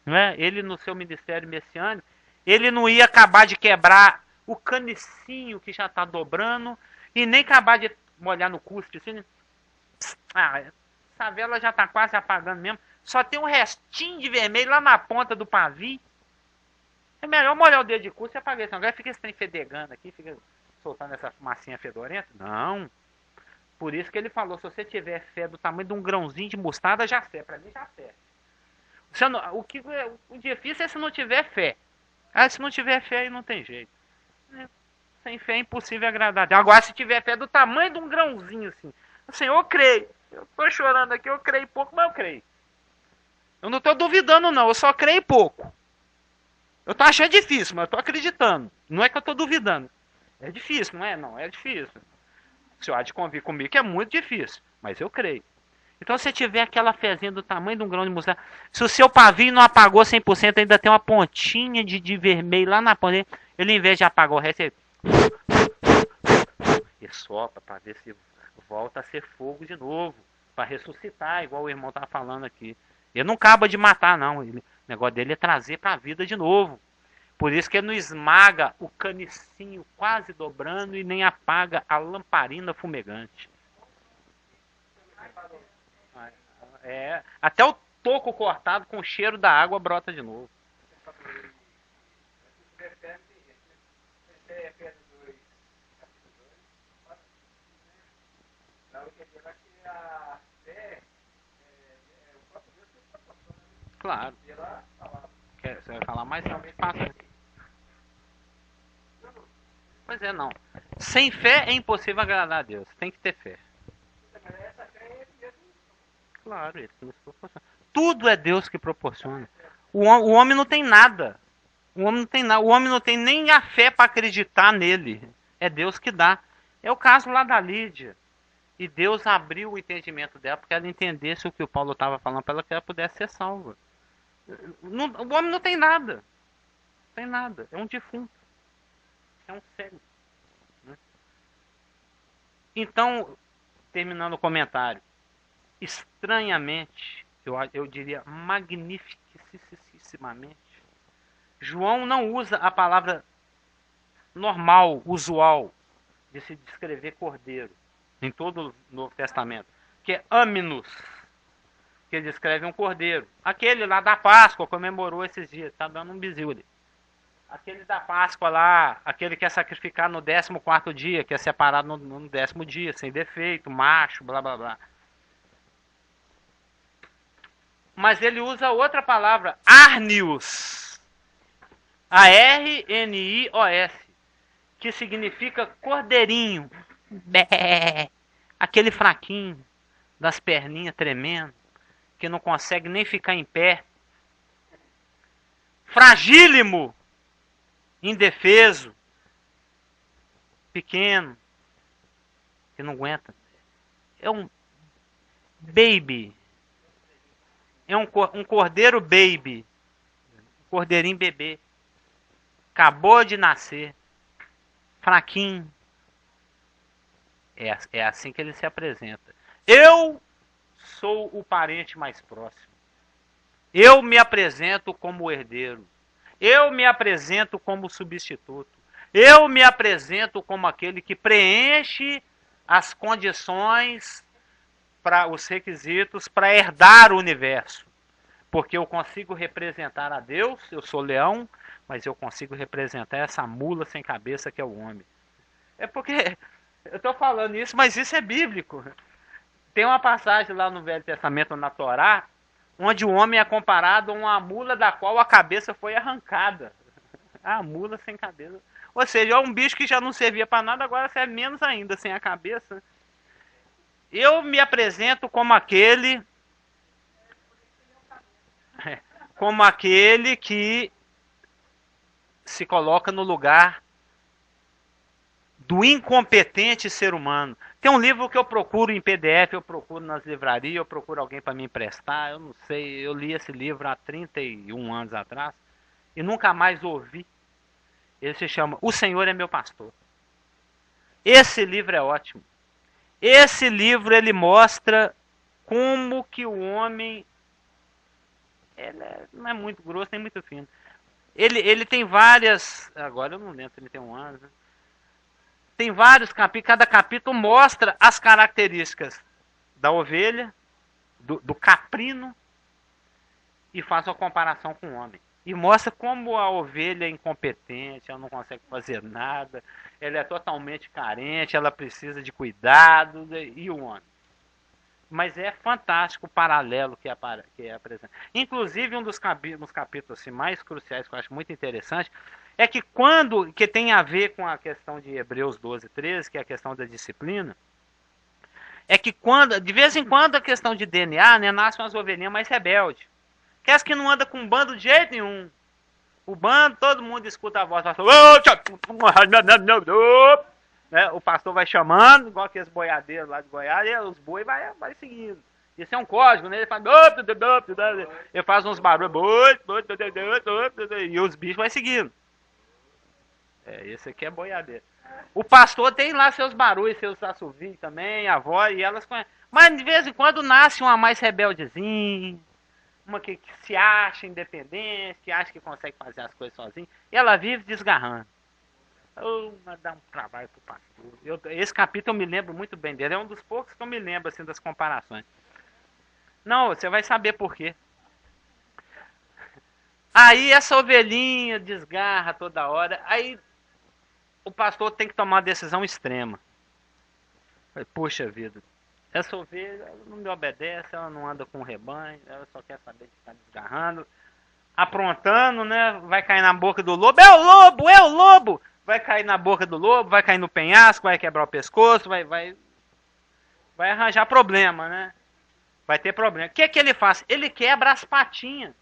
[SPEAKER 1] Não é? Ele, no seu ministério messiânico, ele não ia acabar de quebrar o canicinho que já está dobrando, e nem acabar de molhar no cuspe assim. Essa vela já está quase apagando mesmo. Só tem um restinho de vermelho lá na ponta do pavio. É melhor molhar o dedo de cuspe e apagar isso. Agora fica esse trem fedegando aqui, fica soltando essa fumacinha fedorenta. Não. Por isso que ele falou, se você tiver fé do tamanho de um grãozinho de mostarda, já serve. Para mim já serve. O difícil é se não tiver fé. Se não tiver fé, aí não tem jeito. Sem fé é impossível agradar a Deus. Agora, se tiver fé do tamanho de um grãozinho assim, assim, eu creio. Eu estou chorando aqui, eu creio pouco, mas eu creio. Eu não estou duvidando, não. Eu só creio pouco. Eu estou achando difícil, mas eu estou acreditando. Não é que eu estou duvidando. É difícil, não é? Não, é difícil. O senhor há de convir comigo que é muito difícil, mas eu creio. Então, se tiver aquela fezinha do tamanho de um grão de mostarda, se o seu pavio não apagou 100%, ainda tem uma pontinha de vermelho lá na ponta, ele, em vez de apagar o resto, ele e sopra para ver se volta a ser fogo de novo, para ressuscitar, igual o irmão estava falando aqui. Ele não acaba de matar, não. O negócio dele é trazer para a vida de novo. Por isso que ele não esmaga o canicinho quase dobrando e nem apaga a lamparina fumegante. Até o toco cortado com o cheiro da água brota de novo. Claro. Você vai falar mais? Não, passa. Pois é, não. Sem fé é impossível agradar a Deus. Tem que ter fé. Claro, ele nos proporciona. Tudo é Deus que proporciona. O homem não tem nada. O homem não tem nada. O homem não tem nem a fé para acreditar nele. É Deus que dá. É o caso lá da Lídia. E Deus abriu o entendimento dela porque ela entendesse o que o Paulo estava falando para ela, que ela pudesse ser salva. O homem não tem nada. Não tem nada. É um defunto. É um cego. Né? Então, terminando o comentário. Estranhamente, eu diria magnificissimamente, João não usa a palavra normal, usual, de se descrever cordeiro, em todo o Novo Testamento, que é amnos, que ele descreve um cordeiro. Aquele lá da Páscoa comemorou esses dias, está dando um bizil ali. Aquele da Páscoa lá, aquele que é sacrificar no 14º dia, que é separado no 10º dia, sem defeito, macho, blá blá blá. Mas ele usa outra palavra, arnios. A-R-N-I-O-S, que significa cordeirinho. Bé, aquele fraquinho, das perninhas tremendo, que não consegue nem ficar em pé. Fragílimo, indefeso, pequeno, que não aguenta. É um baby. É um cordeiro baby. Um cordeirinho bebê. Acabou de nascer. Fraquinho. É assim que ele se apresenta. Eu sou o parente mais próximo. Eu me apresento como herdeiro. Eu me apresento como substituto. Eu me apresento como aquele que preenche as condições, para os requisitos para herdar o universo. Porque eu consigo representar a Deus, eu sou leão, mas eu consigo representar essa mula sem cabeça que é o homem. É porque eu estou falando isso, mas isso é bíblico. Tem uma passagem lá no Velho Testamento, na Torá, onde o homem é comparado a uma mula da qual a cabeça foi arrancada. A mula sem cabeça. Ou seja, é um bicho que já não servia para nada, agora serve menos ainda, sem a cabeça. Eu me apresento como aquele que se coloca no lugar do incompetente ser humano. Tem um livro que eu procuro em PDF, eu procuro nas livrarias, eu procuro alguém para me emprestar, eu não sei, eu li esse livro há 31 anos atrás e nunca mais ouvi. Ele se chama O Senhor é Meu Pastor. Esse livro é ótimo. Esse livro ele mostra como que o homem não é muito grosso nem muito fino. Ele tem várias, agora eu não lembro, 31 anos, né? Tem vários capítulos, cada capítulo mostra as características da ovelha, do caprino, e faz uma comparação com o homem. E mostra como a ovelha é incompetente, ela não consegue fazer nada, ela é totalmente carente, ela precisa de cuidado, e o homem. Mas é fantástico o paralelo que é apresentado. Inclusive, um dos capítulos assim, mais cruciais que eu acho muito interessante é que tem a ver com a questão de Hebreus 12, 13, que é a questão da disciplina, é que de vez em quando a questão de DNA, né, nasce umas ovelhinhas mais rebeldes. Que as que não andam com bando de jeito nenhum. O bando, todo mundo escuta a voz do pastor. Né? O pastor vai chamando, igual aqueles boiadeiros lá de Goiás, e os boi vai seguindo. Isso é um código, né? Ele faz, ele faz uns barulhos, e os bichos vai seguindo. Esse aqui é boiadeiro. O pastor tem lá seus barulhos, seus assovios também, a avó, e elas conhecem. Mas de vez em quando nasce uma mais rebeldezinha, uma que se acha independente, que acha que consegue fazer as coisas sozinha, e ela vive desgarrando. Mas dá um trabalho pro pastor. Esse capítulo eu me lembro muito bem dele, é um dos poucos que eu me lembro assim das comparações. Não, você vai saber por quê. Aí essa ovelhinha desgarra toda hora, aí o pastor tem que tomar uma decisão extrema. Puxa vida, essa ovelha ela não me obedece, ela não anda com o rebanho, ela só quer saber de ficar desgarrando, aprontando, né? Vai cair na boca do lobo, é o lobo, é o lobo! Vai cair na boca do lobo, vai cair no penhasco, vai quebrar o pescoço, vai arranjar problema, né? Vai ter problema. O que é que ele faz? Ele quebra as patinhas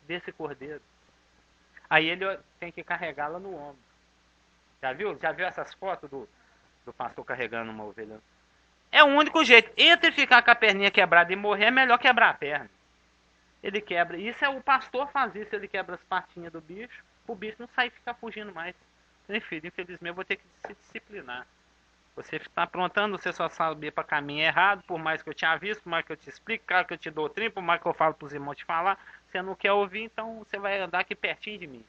[SPEAKER 1] desse cordeiro. Aí ele tem que carregá-la no ombro. Já viu? Já viu essas fotos do pastor carregando uma ovelha? É o único jeito. Entre ficar com a perninha quebrada e morrer, é melhor quebrar a perna. Ele quebra. Isso é o pastor faz isso, ele quebra as patinhas do bicho, o bicho não sai e ficar fugindo mais. Infelizmente eu vou ter que se disciplinar. Você está aprontando, você só sabe para caminho errado, por mais que eu te aviso, por mais que eu te explique, claro que eu te doutrino, por mais que eu falo para os irmãos te falar, você não quer ouvir, então você vai andar aqui pertinho de mim.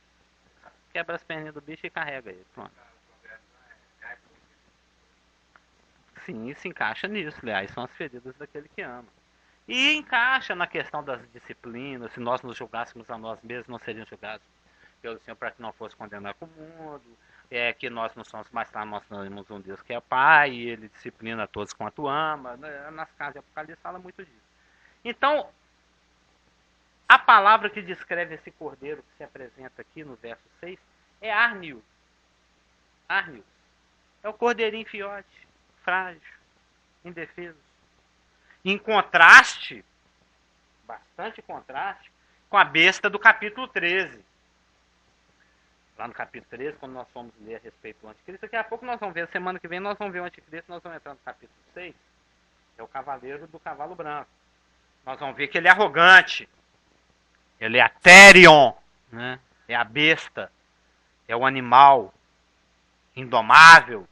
[SPEAKER 1] Quebra as perninhas do bicho e carrega ele. Pronto. Sim, isso encaixa nisso, aliás, são as feridas daquele que ama. E encaixa na questão das disciplinas, se nós nos julgássemos a nós mesmos, não seríamos julgados pelo Senhor para que não fosse condenar com o mundo, que nós não somos mais lá, nós temos um Deus que é Pai, e Ele disciplina todos quanto ama, nas casas de Apocalipse fala muito disso. Então, a palavra que descreve esse cordeiro que se apresenta aqui no verso 6 é Arnius. Arnius. É o cordeirinho fiote, frágil, indefeso. Em contraste, bastante contraste, com a besta do capítulo 13. Lá no capítulo 13, quando nós fomos ler a respeito do anticristo, daqui a pouco nós vamos ver, semana que vem nós vamos ver o anticristo, nós vamos entrar no capítulo 6, é o cavaleiro do cavalo branco. Nós vamos ver que ele é arrogante, ele é a Therion, né? É a besta, é o animal indomável,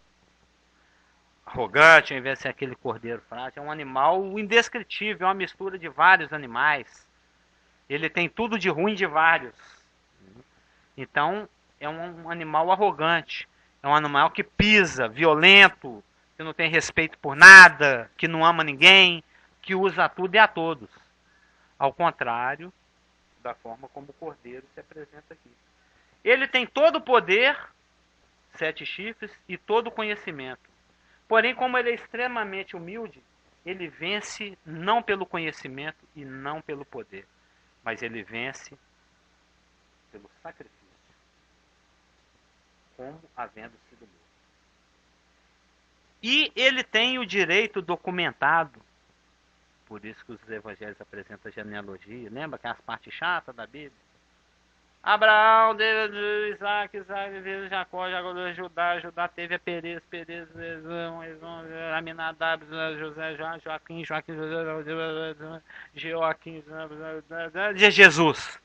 [SPEAKER 1] arrogante, ao invés de ser aquele cordeiro frágil, é um animal indescritível, é uma mistura de vários animais. Ele tem tudo de ruim de vários. Então, é um animal arrogante. É um animal que pisa, violento, que não tem respeito por nada, que não ama ninguém, que usa tudo e a todos. Ao contrário da forma como o cordeiro se apresenta aqui. Ele tem todo o poder, 7 chifres, e todo o conhecimento. Porém, como ele é extremamente humilde, ele vence não pelo conhecimento e não pelo poder, mas ele vence pelo sacrifício, como havendo sido morto. E ele tem o direito documentado, por isso que os evangelhos apresentam a genealogia, lembra aquelas partes chatas da Bíblia? Abraão, Isaac, veio Jacó, Judá teve a Perez, Aminadab, José, Joaquim, Jesus.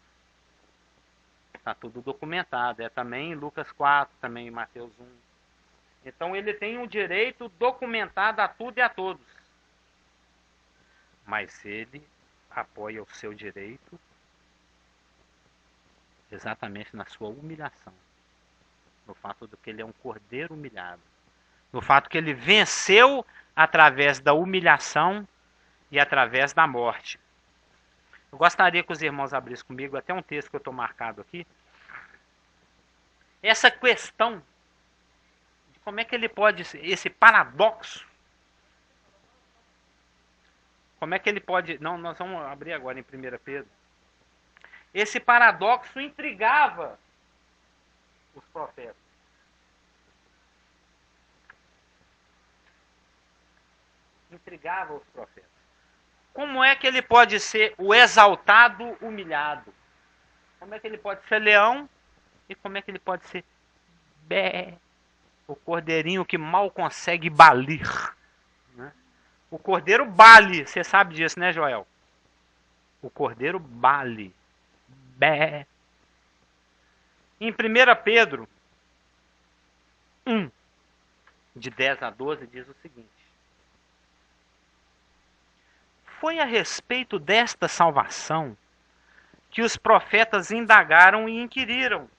[SPEAKER 1] Está tudo documentado. É também em Lucas 4, também em Mateus 1. Então ele tem um direito documentado a tudo e a todos. Mas ele apoia o seu direito exatamente na sua humilhação. No fato de que ele é um cordeiro humilhado. No fato que ele venceu através da humilhação e através da morte. Eu gostaria que os irmãos abrissem comigo até um texto que eu estou marcado aqui. Essa questão de como é que ele pode, esse paradoxo, como é que ele pode, não, nós vamos abrir agora em 1 Pedro. Esse paradoxo intrigava os profetas. Intrigava os profetas. Como é que ele pode ser o exaltado humilhado? Como é que ele pode ser leão? E como é que ele pode ser bé, o cordeirinho que mal consegue balir? Né? O cordeiro bale, você sabe disso, né, Joel? O cordeiro bale. Bé. Em 1 Pedro 1, de 10 a 12, diz o seguinte: foi a respeito desta salvação que os profetas indagaram e inquiriram.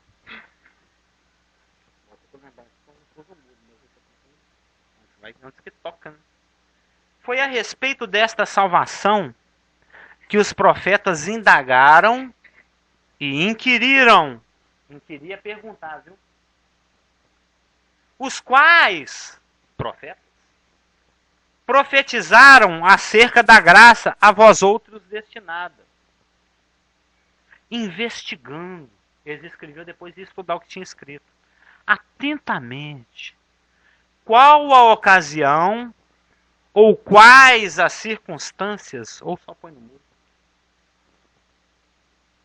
[SPEAKER 1] Foi a respeito desta salvação que os profetas indagaram e inquiriram. Inquirir é perguntar, viu? Os quais profetas profetizaram acerca da graça a vós outros destinada. Investigando. Eles escreveram depois de estudar o que tinha escrito. Atentamente. Qual a ocasião ou quais as circunstâncias, ou só põe no mudo,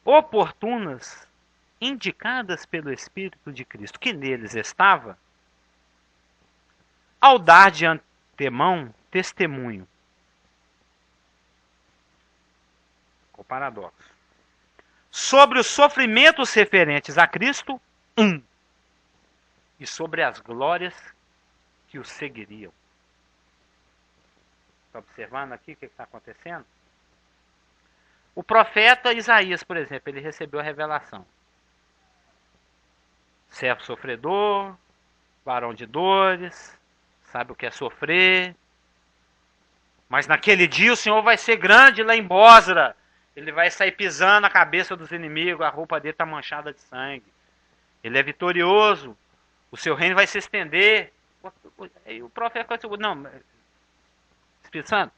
[SPEAKER 1] oportunas, indicadas pelo Espírito de Cristo, que neles estava, ao dar de antemão testemunho. O paradoxo. Sobre os sofrimentos referentes a Cristo, e sobre as glórias que o seguiriam. Está observando aqui o que está acontecendo? O profeta Isaías, por exemplo, ele recebeu a revelação. Servo sofredor, varão de dores, sabe o que é sofrer. Mas naquele dia o Senhor vai ser grande lá em Bosra. Ele vai sair pisando a cabeça dos inimigos, a roupa dele está manchada de sangue. Ele é vitorioso, o seu reino vai se estender. E o profeta disse, não, Espírito Santo,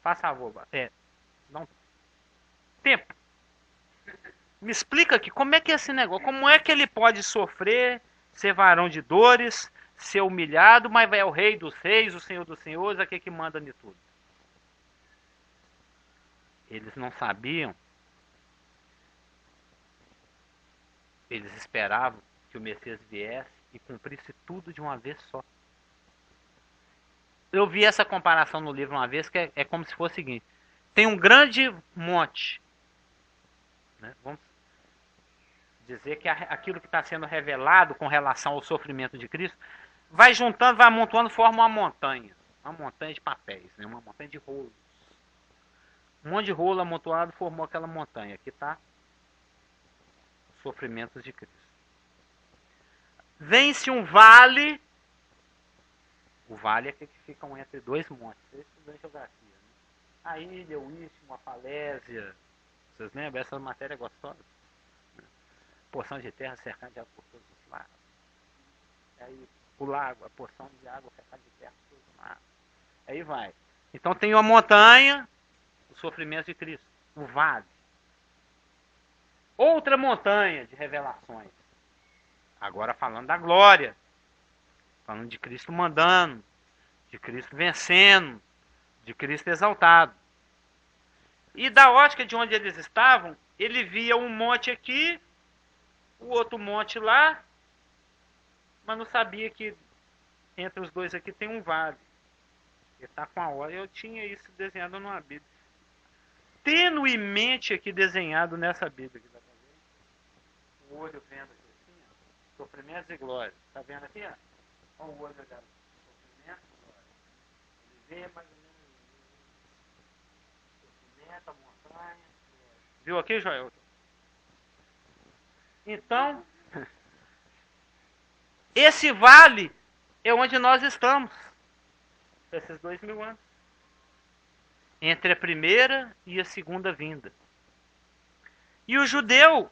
[SPEAKER 1] faça favor, dá um tempo. Me explica aqui, como é que é esse negócio? Como é que ele pode sofrer, ser varão de dores, ser humilhado, mas é o rei dos reis, o senhor dos senhores, aquele que manda de tudo. Eles não sabiam. Eles esperavam que o Messias viesse e cumprisse tudo de uma vez só. Eu vi essa comparação no livro uma vez, que é como se fosse o seguinte. Tem um grande monte. Né? Vamos dizer que aquilo que está sendo revelado com relação ao sofrimento de Cristo, vai juntando, vai amontoando, forma uma montanha. Uma montanha de papéis, né? Uma montanha de rolos. Um monte de rolo amontoado formou aquela montanha. Aqui está os sofrimentos de Cristo. Vem-se um vale. O vale é aquele que fica entre dois montes. Você estuda em geografia. Né? A ilha, o istmo, a falésia. Vocês lembram? Essa matéria é gostosa. Porção de terra cercada de água por todos os lados. Aí o lago, a porção de água cercada de terra por todos os lados. Aí vai. Então tem uma montanha, o sofrimento de Cristo. O vale. Outra montanha de revelações. Agora falando da glória. Falando de Cristo mandando. De Cristo vencendo. De Cristo exaltado. E da ótica de onde eles estavam, ele via um monte aqui, o outro monte lá, mas não sabia que entre os dois aqui tem um vale. Ele está com a hora. Eu tinha isso desenhado numa Bíblia. Tenuemente aqui desenhado nessa Bíblia. Aqui, tá vendo? O olho vendo aqui assim, ó, sofrimentos e glórias. Está vendo aqui? Ó? Olha o olho olhando. Sofrimentos e glórias. Ele vê mais ou menos sofrimento, a montanha. Viu aqui, Joel? Então, esse vale é onde nós estamos. Esses 2000 anos. Entre a primeira e a segunda vinda. E o judeu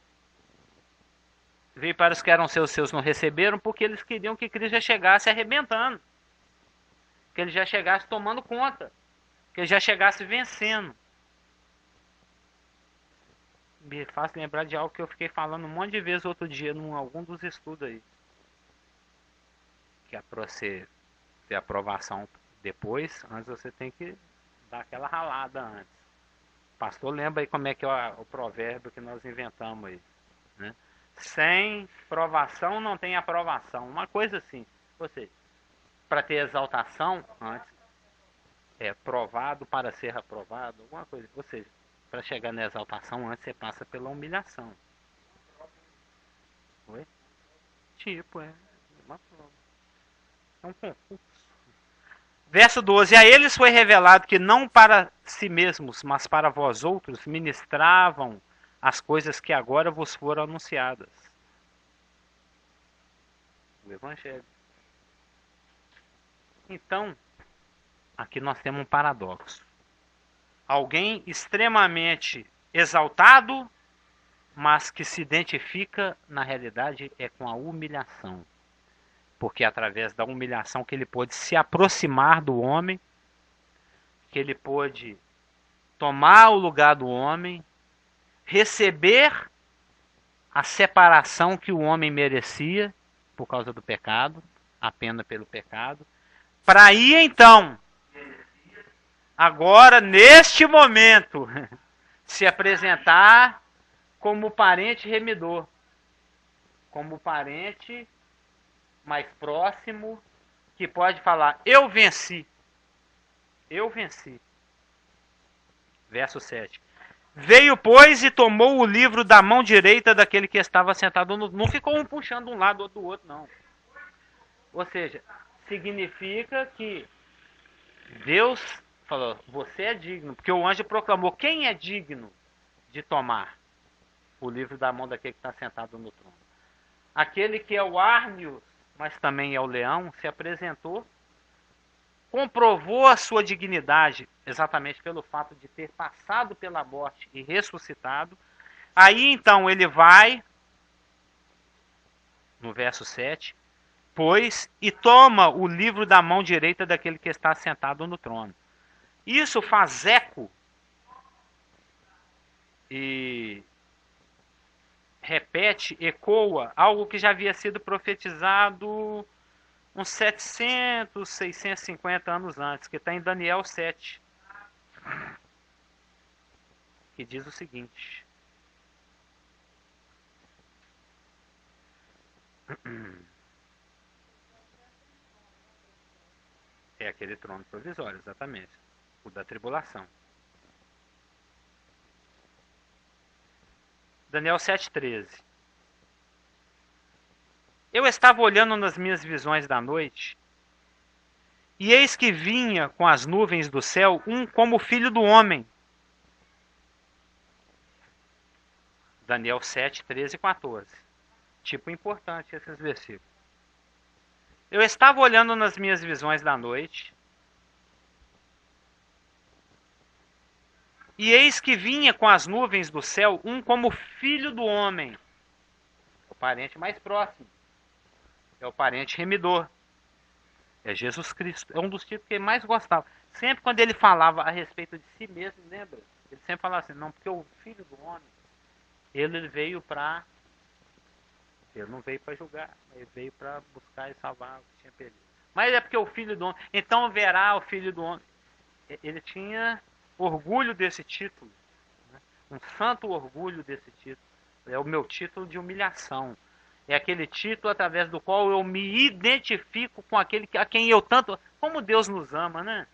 [SPEAKER 1] veio para os que eram seus não receberam, porque eles queriam que Cristo já chegasse arrebentando. Que ele já chegasse tomando conta. Que ele já chegasse vencendo. Me faz lembrar de algo que eu fiquei falando um monte de vezes outro dia em algum dos estudos aí. Que é para você ter aprovação depois, antes você tem que dar aquela ralada antes. Pastor, lembra aí como é que é o provérbio que nós inventamos aí. Né? Sem provação não tem aprovação. Uma coisa assim. Ou seja, para ter exaltação, antes é provado para ser aprovado, alguma coisa. Ou seja, para chegar na exaltação, antes você passa pela humilhação. Oi? Tipo, é uma prova. É um concurso. Verso 12: a eles foi revelado que não para si mesmos, mas para vós outros, ministravam as coisas que agora vos foram anunciadas. O Evangelho. Então, aqui nós temos um paradoxo. Alguém extremamente exaltado, mas que se identifica, na realidade, é com a humilhação. Porque é através da humilhação que ele pôde se aproximar do homem, que ele pôde tomar o lugar do homem, receber a separação que o homem merecia por causa do pecado, a pena pelo pecado, para ir então, agora, neste momento, se apresentar como parente remidor, como parente mais próximo, que pode falar: eu venci. Eu venci. Verso 7. Veio, pois, e tomou o livro da mão direita daquele que estava sentado no... Não ficou um puxando um lado do outro, não. Ou seja, significa que Deus falou: você é digno. Porque o anjo proclamou: quem é digno de tomar o livro da mão daquele que está sentado no trono? Aquele que é o Arnios, mas também é o leão, se apresentou, comprovou a sua dignidade, exatamente pelo fato de ter passado pela morte e ressuscitado. Aí então ele vai, no verso 7, pois, e toma o livro da mão direita daquele que está sentado no trono. Isso faz eco e repete, ecoa algo que já havia sido profetizado uns 700, 650 anos antes, que está em Daniel 7, que diz o seguinte: é aquele trono provisório, exatamente, o da tribulação. Daniel 7,13. Eu estava olhando nas minhas visões da noite, e eis que vinha com as nuvens do céu um como filho do homem. Daniel 7, 13 e 14. Tipo importante esses versículos. Eu estava olhando nas minhas visões da noite, e eis que vinha com as nuvens do céu um como filho do homem. O parente mais próximo. É o parente remidor. É Jesus Cristo. É um dos títulos que ele mais gostava. Sempre quando ele falava a respeito de si mesmo, lembra? Ele sempre falava assim: não, porque o filho do homem, ele veio para... Ele não veio para julgar, ele veio para buscar e salvar o que tinha perdido. Mas é porque o filho do homem... Então verá o filho do homem. Ele tinha orgulho desse título. Né? Um santo orgulho desse título. É o meu título de humilhação. É aquele título através do qual eu me identifico com aquele a quem eu tanto... Como Deus nos ama, né?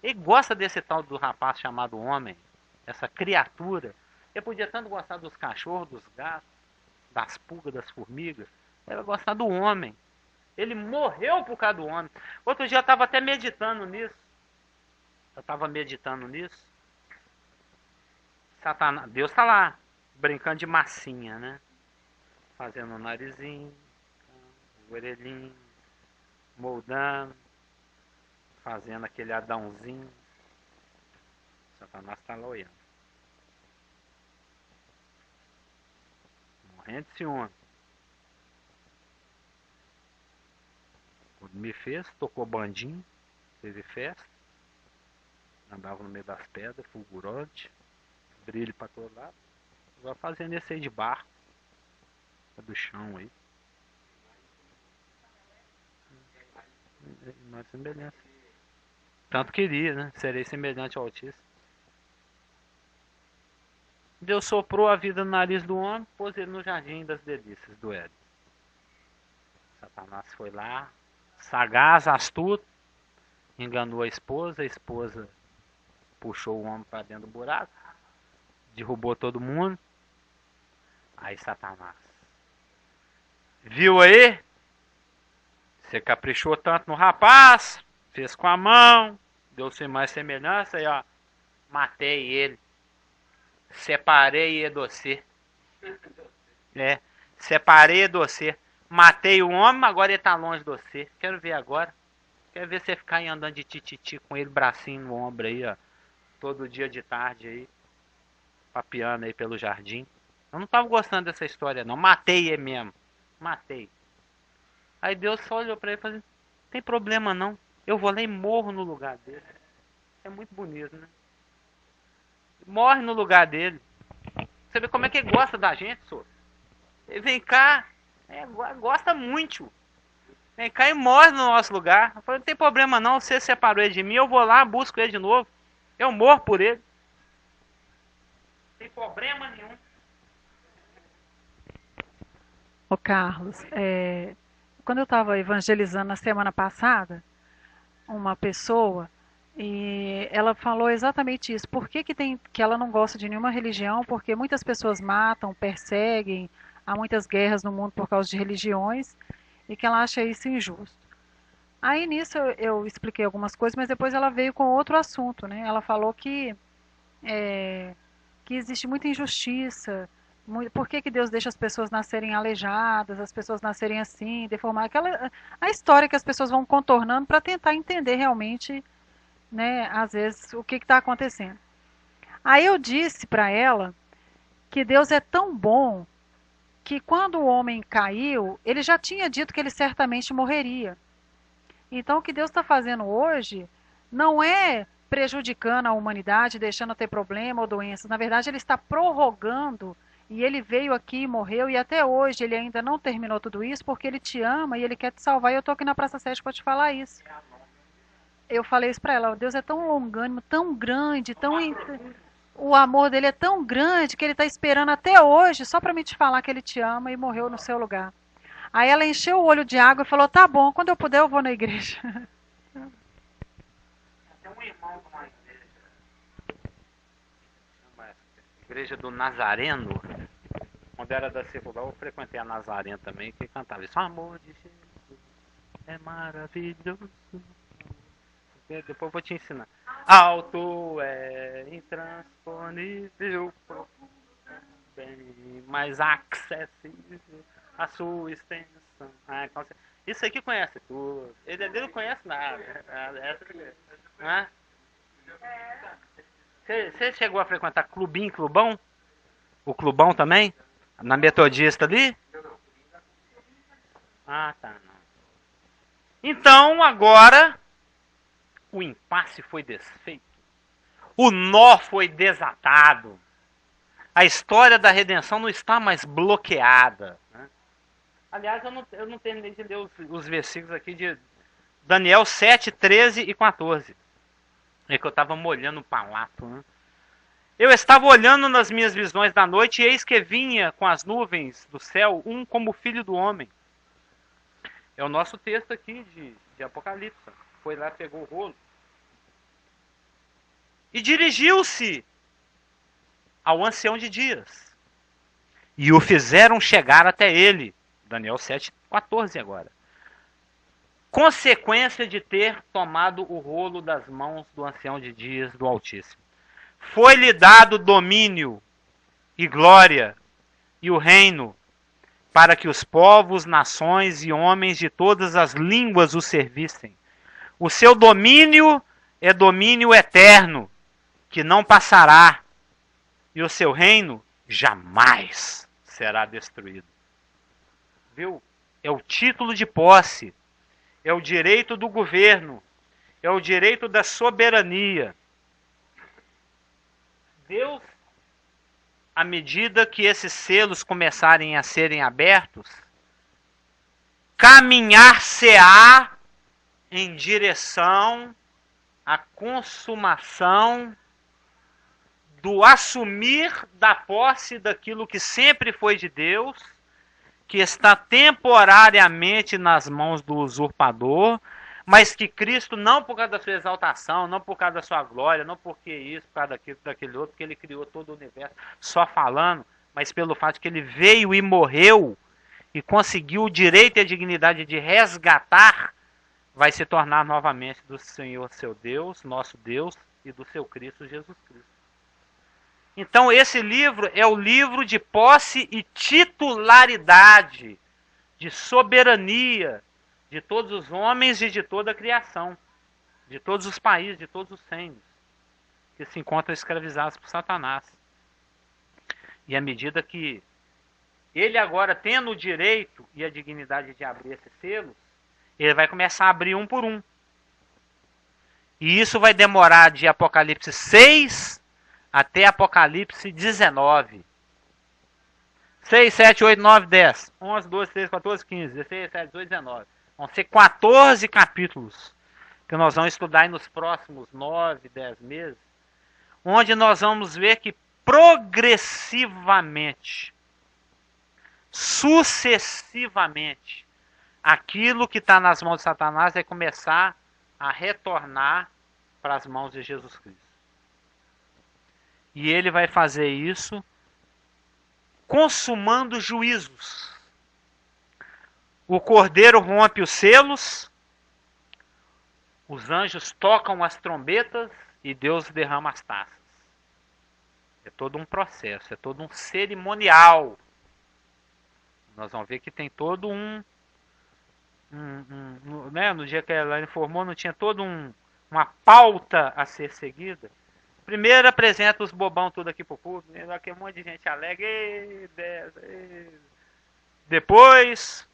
[SPEAKER 1] Ele gosta desse tal do rapaz chamado homem. Essa criatura. Ele podia tanto gostar dos cachorros, dos gatos, das pulgas, das formigas. Ele vai gostar do homem. Ele morreu por causa do homem. Outro dia eu estava até meditando nisso. Satanás, Deus está lá, brincando de massinha, né? Fazendo o narizinho, o orelhinho, moldando, fazendo aquele Adãozinho. Satanás está lá olhando. Morrendo de ciúme. Quando me fez, tocou bandinho, teve festa, andava no meio das pedras, fulgurante, brilho para todo lado. Agora fazendo esse aí de barco, do chão aí. Nós semelhança. Tanto queria, né? Serei semelhante ao Altíssimo. Deus soprou a vida no nariz do homem, pôs ele no jardim das delícias do Éden. Satanás foi lá, sagaz, astuto, enganou a esposa puxou o homem para dentro do buraco, derrubou todo mundo. Aí Satanás viu aí, Você caprichou tanto no rapaz, fez com a mão, deu-se mais semelhança e ó, matei ele. Separei ele de você. É, separei de você. Matei o homem, agora ele tá longe de você. Quero ver agora. Quero ver você ficar aí andando de tititi com ele, bracinho no ombro aí, ó. Todo dia de tarde aí. Papeando aí pelo jardim. Eu não tava gostando dessa história não. Matei ele mesmo. Matei. Aí Deus só olhou pra ele e falou: tem problema não. Eu vou lá e morro no lugar dele. É muito bonito, né? Morre no lugar dele. Você vê como é que ele gosta da gente, senhor. Ele vem cá, gosta muito. Vem cá e morre no nosso lugar. Eu falei, não tem problema não, você separou ele de mim, eu vou lá, busco ele de novo. Eu morro por ele. Não tem problema nenhum.
[SPEAKER 2] Ô Carlos, quando eu estava evangelizando na semana passada, uma pessoa, e ela falou exatamente isso. Por que, que ela não gosta de nenhuma religião? Porque muitas pessoas matam, perseguem, há muitas guerras no mundo por causa de religiões, e que ela acha isso injusto. Aí nisso eu expliquei algumas coisas, mas depois ela veio com outro assunto, né? Ela falou que existe muita injustiça. Por que, que Deus deixa as pessoas nascerem aleijadas, as pessoas nascerem assim, deformadas? A história que as pessoas vão contornando para tentar entender realmente, né, às vezes, o que está acontecendo. Aí eu disse para ela que Deus é tão bom que quando o homem caiu, ele já tinha dito que ele certamente morreria. Então o que Deus está fazendo hoje não é prejudicando a humanidade, deixando ter problema ou doenças. Na verdade, ele está prorrogando e ele veio aqui e morreu e até hoje ele ainda não terminou tudo isso porque ele te ama e ele quer te salvar. E eu estou aqui na Praça 7 para te falar isso. Eu falei isso para ela, Deus é tão longânimo, tão grande, o amor dele é tão grande que ele está esperando até hoje só para me te falar que ele te ama e morreu no seu lugar. Aí ela encheu o olho de água e falou, tá bom, quando eu puder eu vou na igreja.
[SPEAKER 1] Tem um irmão de uma igreja do Nazareno, quando era da circular, eu frequentei a Nazareno também, que cantava isso, amor de Jesus é maravilhoso. Depois eu vou te ensinar. Alto é intransponível, bem mais acessível a sua extensão. Isso aqui conhece tudo. Ele não conhece nada. Você chegou a frequentar clubinho, clubão? O clubão também? Na Metodista ali? Ah, tá. Não. Então, agora, o impasse foi desfeito. O nó foi desatado. A história da redenção não está mais bloqueada. Né? Aliás, eu não terminei de ler os versículos aqui de Daniel 7, 13 e 14. É que eu estava molhando o palato. Né? Eu estava olhando nas minhas visões da noite, e eis que vinha com as nuvens do céu um como filho do homem. É o nosso texto aqui de Apocalipse. Foi lá, pegou o rolo. E dirigiu-se ao ancião de dias. E o fizeram chegar até ele. Daniel 7, 14 agora. Consequência de ter tomado o rolo das mãos do ancião de dias do Altíssimo. Foi-lhe dado domínio e glória e o reino para que os povos, nações e homens de todas as línguas o servissem. O seu domínio é domínio eterno, que não passará, e o seu reino jamais será destruído. Viu? É o título de posse, é o direito do governo, é o direito da soberania. Deus, à medida que esses selos começarem a serem abertos, caminhar-se-á em direção à consumação do assumir da posse daquilo que sempre foi de Deus, que está temporariamente nas mãos do usurpador, mas que Cristo, não por causa da sua exaltação, não por causa da sua glória, não porque isso, por causa daquilo, daquele outro, porque ele criou todo o universo só falando, mas pelo fato que ele veio e morreu e conseguiu o direito e a dignidade de resgatar, vai se tornar novamente do Senhor seu Deus, nosso Deus, e do seu Cristo Jesus Cristo. Então esse livro é o livro de posse e titularidade, de soberania de todos os homens e de toda a criação, de todos os países, de todos os reinos, que se encontram escravizados por Satanás. E à medida que ele agora, tendo o direito e a dignidade de abrir esses selos, ele vai começar a abrir um por um. E isso vai demorar de Apocalipse 6 até Apocalipse 19. 6, 7, 8, 9, 10, 11, 12, 13, 14, 15, 16, 17, 18, 19. Vão ser 14 capítulos que nós vamos estudar aí nos próximos 9, 10 meses, onde nós vamos ver que progressivamente, sucessivamente, aquilo que está nas mãos de Satanás vai começar a retornar para as mãos de Jesus Cristo. E ele vai fazer isso consumando juízos. O cordeiro rompe os selos, os anjos tocam as trombetas e Deus derrama as taças. É todo um processo, é todo um cerimonial. Nós vamos ver que tem todo né, no dia que ela informou, não tinha toda uma pauta a ser seguida. Primeiro apresenta os bobão tudo aqui pro público, aqui um monte de gente alegre. Depois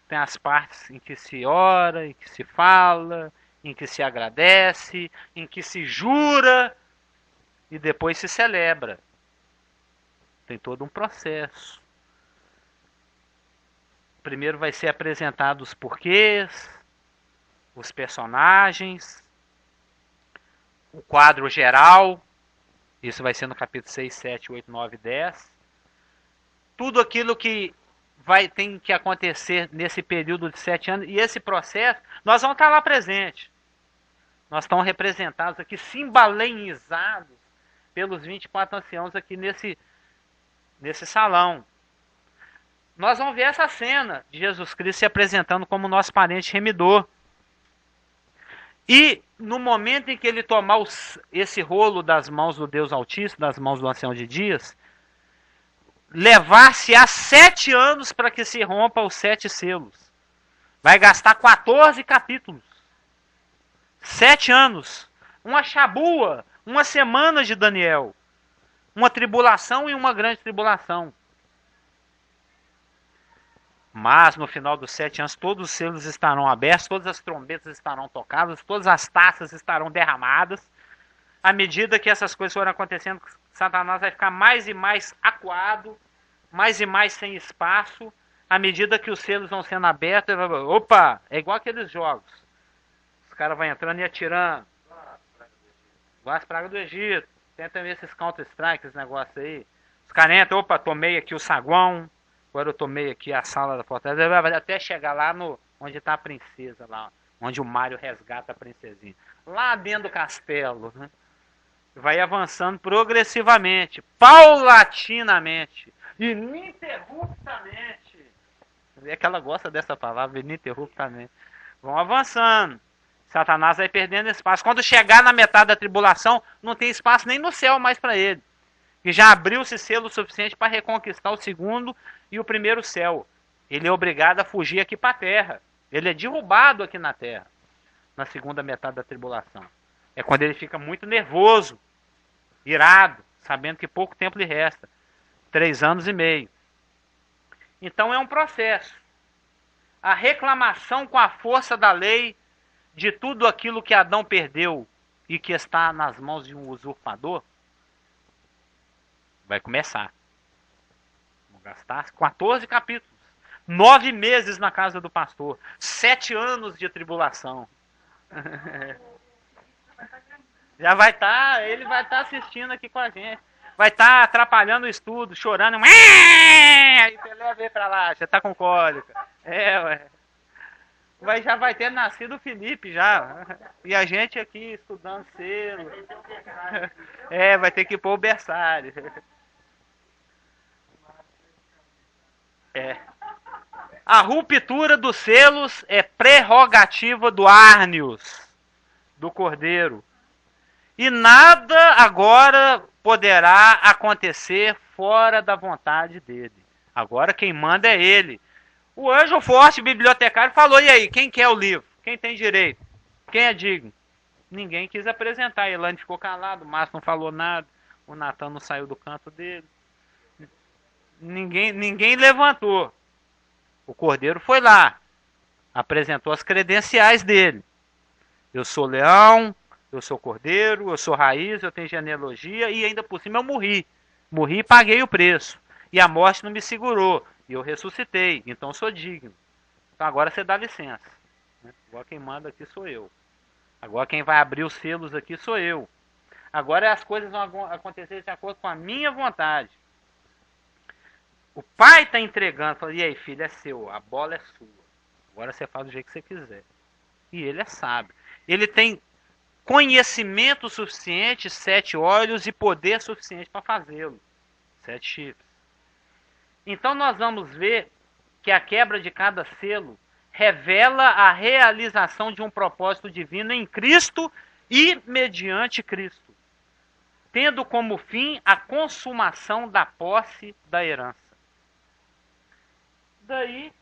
[SPEAKER 1] tem as partes em que se ora, em que se fala, em que se agradece, em que se jura e depois se celebra. Tem todo um processo. Primeiro vai ser apresentado os porquês, os personagens, o quadro geral. Isso vai ser no capítulo 6, 7, 8, 9 e 10. Tudo aquilo que tem que acontecer nesse período de 7 anos. E esse processo, nós vamos estar lá presentes. Nós estamos representados aqui, simbalenizados pelos 24 anciãos aqui nesse salão. Nós vamos ver essa cena de Jesus Cristo se apresentando como nosso parente remidor. E no momento em que ele tomar esse rolo das mãos do Deus Altíssimo, das mãos do Ancião de Dias, levar-se a 7 anos para que se rompa os 7 selos. Vai gastar 14 capítulos. 7 anos. Uma chabua, uma semana de Daniel. Uma tribulação e uma grande tribulação. Mas no final dos 7 anos, todos os selos estarão abertos, todas as trombetas estarão tocadas, todas as taças estarão derramadas. À medida que essas coisas forem acontecendo, Satanás vai ficar mais e mais acuado, mais e mais sem espaço. À medida que os selos vão sendo abertos, ele vai, opa, é igual aqueles jogos. Os caras vão entrando e atirando. Igual as pragas do Egito. Tem também esses Counter-Strike, esse negócio aí. Os caras entram, opa, tomei aqui o saguão. Agora eu tomei aqui a sala da fortaleza, até chegar lá onde está a princesa, lá, onde o Mário resgata a princesinha. Lá dentro do castelo, né? Vai avançando progressivamente, paulatinamente, ininterruptamente. É que ela gosta dessa palavra, ininterruptamente. Vão avançando. Satanás vai perdendo espaço. Quando chegar na metade da tribulação, não tem espaço nem no céu mais para ele. E já abriu-se selo suficiente para reconquistar o segundo e o primeiro céu. Ele é obrigado a fugir aqui para a terra. Ele é derrubado aqui na terra, na segunda metade da tribulação. É quando ele fica muito nervoso, irado, sabendo que pouco tempo lhe resta. 3 anos e meio. Então é um processo. A reclamação com a força da lei de tudo aquilo que Adão perdeu e que está nas mãos de um usurpador, vai começar. Vamos gastar 14 capítulos. 9 meses na casa do pastor. 7 anos de tribulação. Já vai estar, ele vai estar assistindo aqui com a gente. Vai estar atrapalhando o estudo, chorando. Aí Pelé veio pra lá, já está com cólica. Ué. Já vai ter nascido o Felipe já. E a gente aqui estudando selo. Vai ter que pôr o berçário. A ruptura dos selos é prerrogativa do Arnius, do Cordeiro. E nada agora poderá acontecer fora da vontade dele. Agora quem manda é ele. O anjo forte bibliotecário falou, e aí, quem quer o livro? Quem tem direito? Quem é digno? Ninguém quis apresentar. Elane ficou calado, o Márcio não falou nada, o Natan não saiu do canto dele. Ninguém levantou. O Cordeiro foi lá, apresentou as credenciais dele. Eu sou leão, eu sou cordeiro, eu sou raiz, eu tenho genealogia e ainda por cima eu morri. Morri e paguei o preço. E a morte não me segurou. E eu ressuscitei, então sou digno. Então agora você dá licença. Agora quem manda aqui sou eu. Agora quem vai abrir os selos aqui sou eu. Agora as coisas vão acontecer de acordo com a minha vontade. O pai está entregando, fala, e aí filho, é seu, a bola é sua. Agora você faz do jeito que você quiser. E ele é sábio. Ele tem conhecimento suficiente, 7 olhos e poder suficiente para fazê-lo. 7 chifres. Então nós vamos ver que a quebra de cada selo revela a realização de um propósito divino em Cristo e mediante Cristo, tendo como fim a consumação da posse da herança. Daí,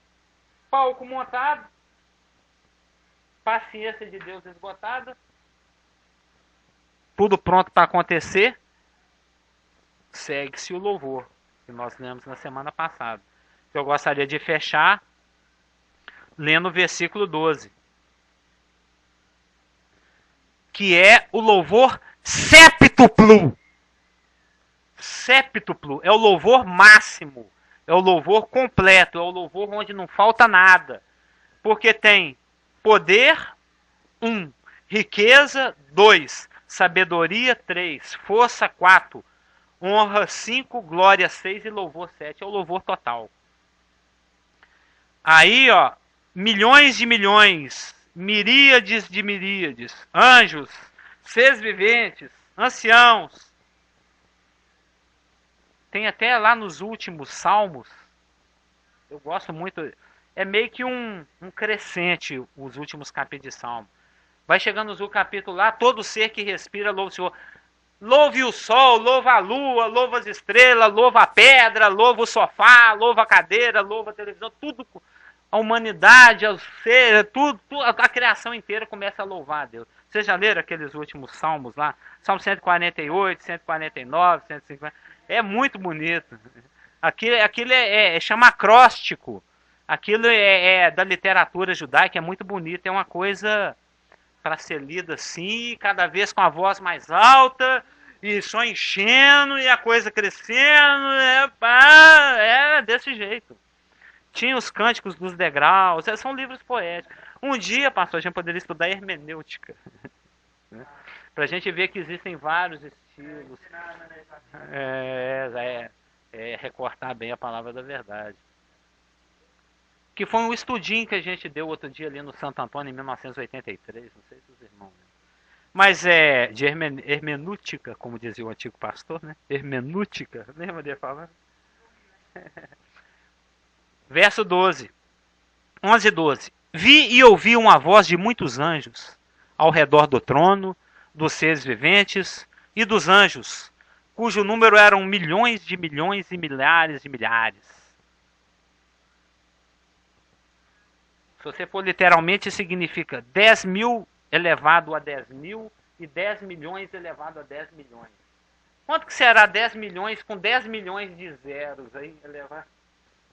[SPEAKER 1] palco montado, paciência de Deus esgotada, tudo pronto para acontecer, segue-se o louvor, que nós lemos na semana passada. Eu gostaria de fechar lendo o versículo 12, que é o louvor séptuplo. Séptuplo é o louvor máximo, é o louvor completo, é o louvor onde não falta nada. Porque tem poder, 1, riqueza, 2, sabedoria, 3, força, 4, honra, 5, glória, 6 e louvor, 7. É o louvor total. Aí, ó, milhões de milhões, miríades de miríades, anjos, seres viventes, anciãos. Tem até lá nos últimos salmos, eu gosto muito, é meio que um crescente os últimos capítulos de salmo. Vai chegando no capítulo lá, todo ser que respira louva o Senhor. Louve o sol, louva a lua, louva as estrelas, louva a pedra, louva o sofá, louva a cadeira, louva a televisão, tudo, a humanidade, os seres, tudo, a criação inteira começa a louvar a Deus. Vocês já leram aqueles últimos salmos lá? Salmo 148, 149, 150. É muito bonito. Aquilo chama acróstico. Aquilo é da literatura judaica, é muito bonito. É uma coisa para ser lida assim, cada vez com a voz mais alta, e só enchendo, e a coisa crescendo. É desse jeito. Tinha os cânticos dos degraus, são livros poéticos. Um dia, pastor, a gente poderia estudar hermenêutica. Né? Para a gente ver que existem vários estilos. Recortar bem a palavra da verdade. Que foi um estudinho que a gente deu outro dia ali no Santo Antônio, em 1983. Não sei se os irmãos lembram. Mas é de hermenêutica, como dizia o antigo pastor, né? Hermenêutica, lembra de falar? Verso 12. 11 e 12. Vi e ouvi uma voz de muitos anjos ao redor do trono, dos seres viventes e dos anjos, cujo número eram milhões de milhões e milhares de milhares. Se você for literalmente, significa 10 mil elevado a 10 mil e 10 milhões elevado a 10 milhões. Quanto que será 10 milhões com 10 milhões de zeros aí?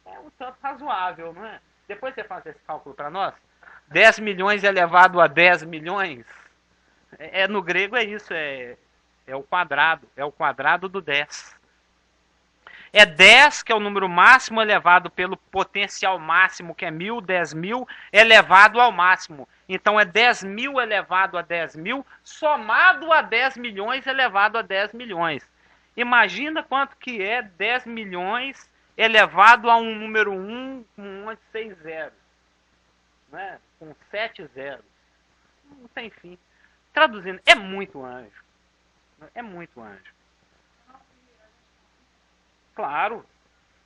[SPEAKER 1] É um tanto razoável, não é? Depois você faz esse cálculo para nós. 10 milhões elevado a 10 milhões. No grego é isso, é o quadrado do 10. É 10, que é o número máximo elevado pelo potencial máximo, que é 1000, 10 mil, elevado ao máximo. Então é 10 mil elevado a 10 mil, somado a 10 milhões elevado a 10 milhões. Imagina quanto que é 10 milhões elevado a um número 1 com um monte de 6 zeros. Né? Com 7 zeros. Não tem fim. Traduzindo, é muito anjo. É muito anjo. Claro.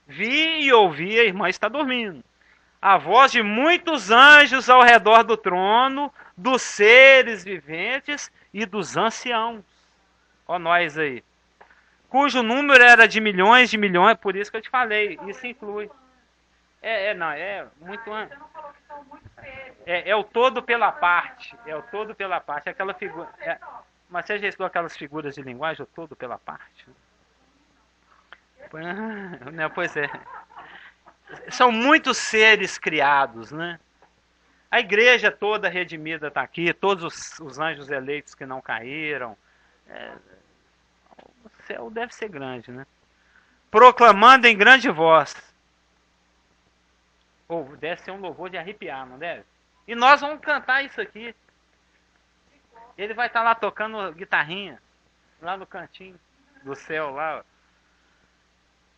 [SPEAKER 1] Vi e ouvi, a irmã está dormindo. a voz de muitos anjos ao redor do trono, dos seres viventes e dos anciãos. Ó nós aí. Cujo número era de milhões, por isso que eu te falei, isso inclui. Não, é muito antes. É o todo pela parte. É o todo pela parte. Aquela figura. Mas você já estudou aquelas figuras de linguagem, o todo pela parte? Pois é. São muitos seres criados, né? A igreja toda redimida está aqui, todos os anjos eleitos que não caíram. O céu deve ser grande, né? Proclamando em grande voz. Deve ser um louvor de arrepiar, não deve? E nós vamos cantar isso aqui. Ele vai estar lá tocando guitarrinha, lá no cantinho do céu, lá.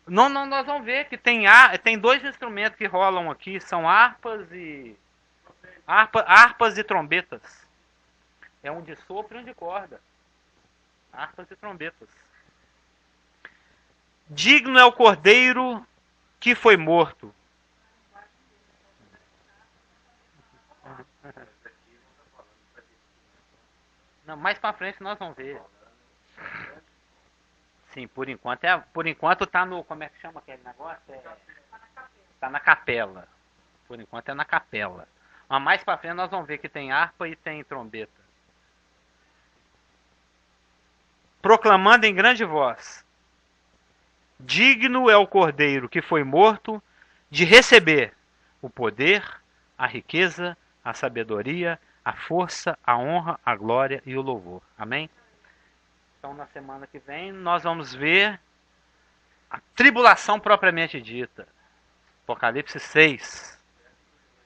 [SPEAKER 1] Não, nós vamos ver que tem dois instrumentos que rolam aqui, são harpas e trombetas. É um de sopro e um de corda. Harpas e trombetas. Digno é o cordeiro que foi morto. Não, mais para frente nós vamos ver. Sim, por enquanto tá no, como é que chama aquele negócio? Tá na capela. Por enquanto é na capela. Mas mais para frente nós vamos ver que tem harpa e tem trombeta. Proclamando em grande voz: digno é o cordeiro que foi morto de receber o poder, a riqueza, a sabedoria, a força, a honra, a glória e o louvor. Amém? Então, na semana que vem, nós vamos ver a tribulação propriamente dita. Apocalipse 6.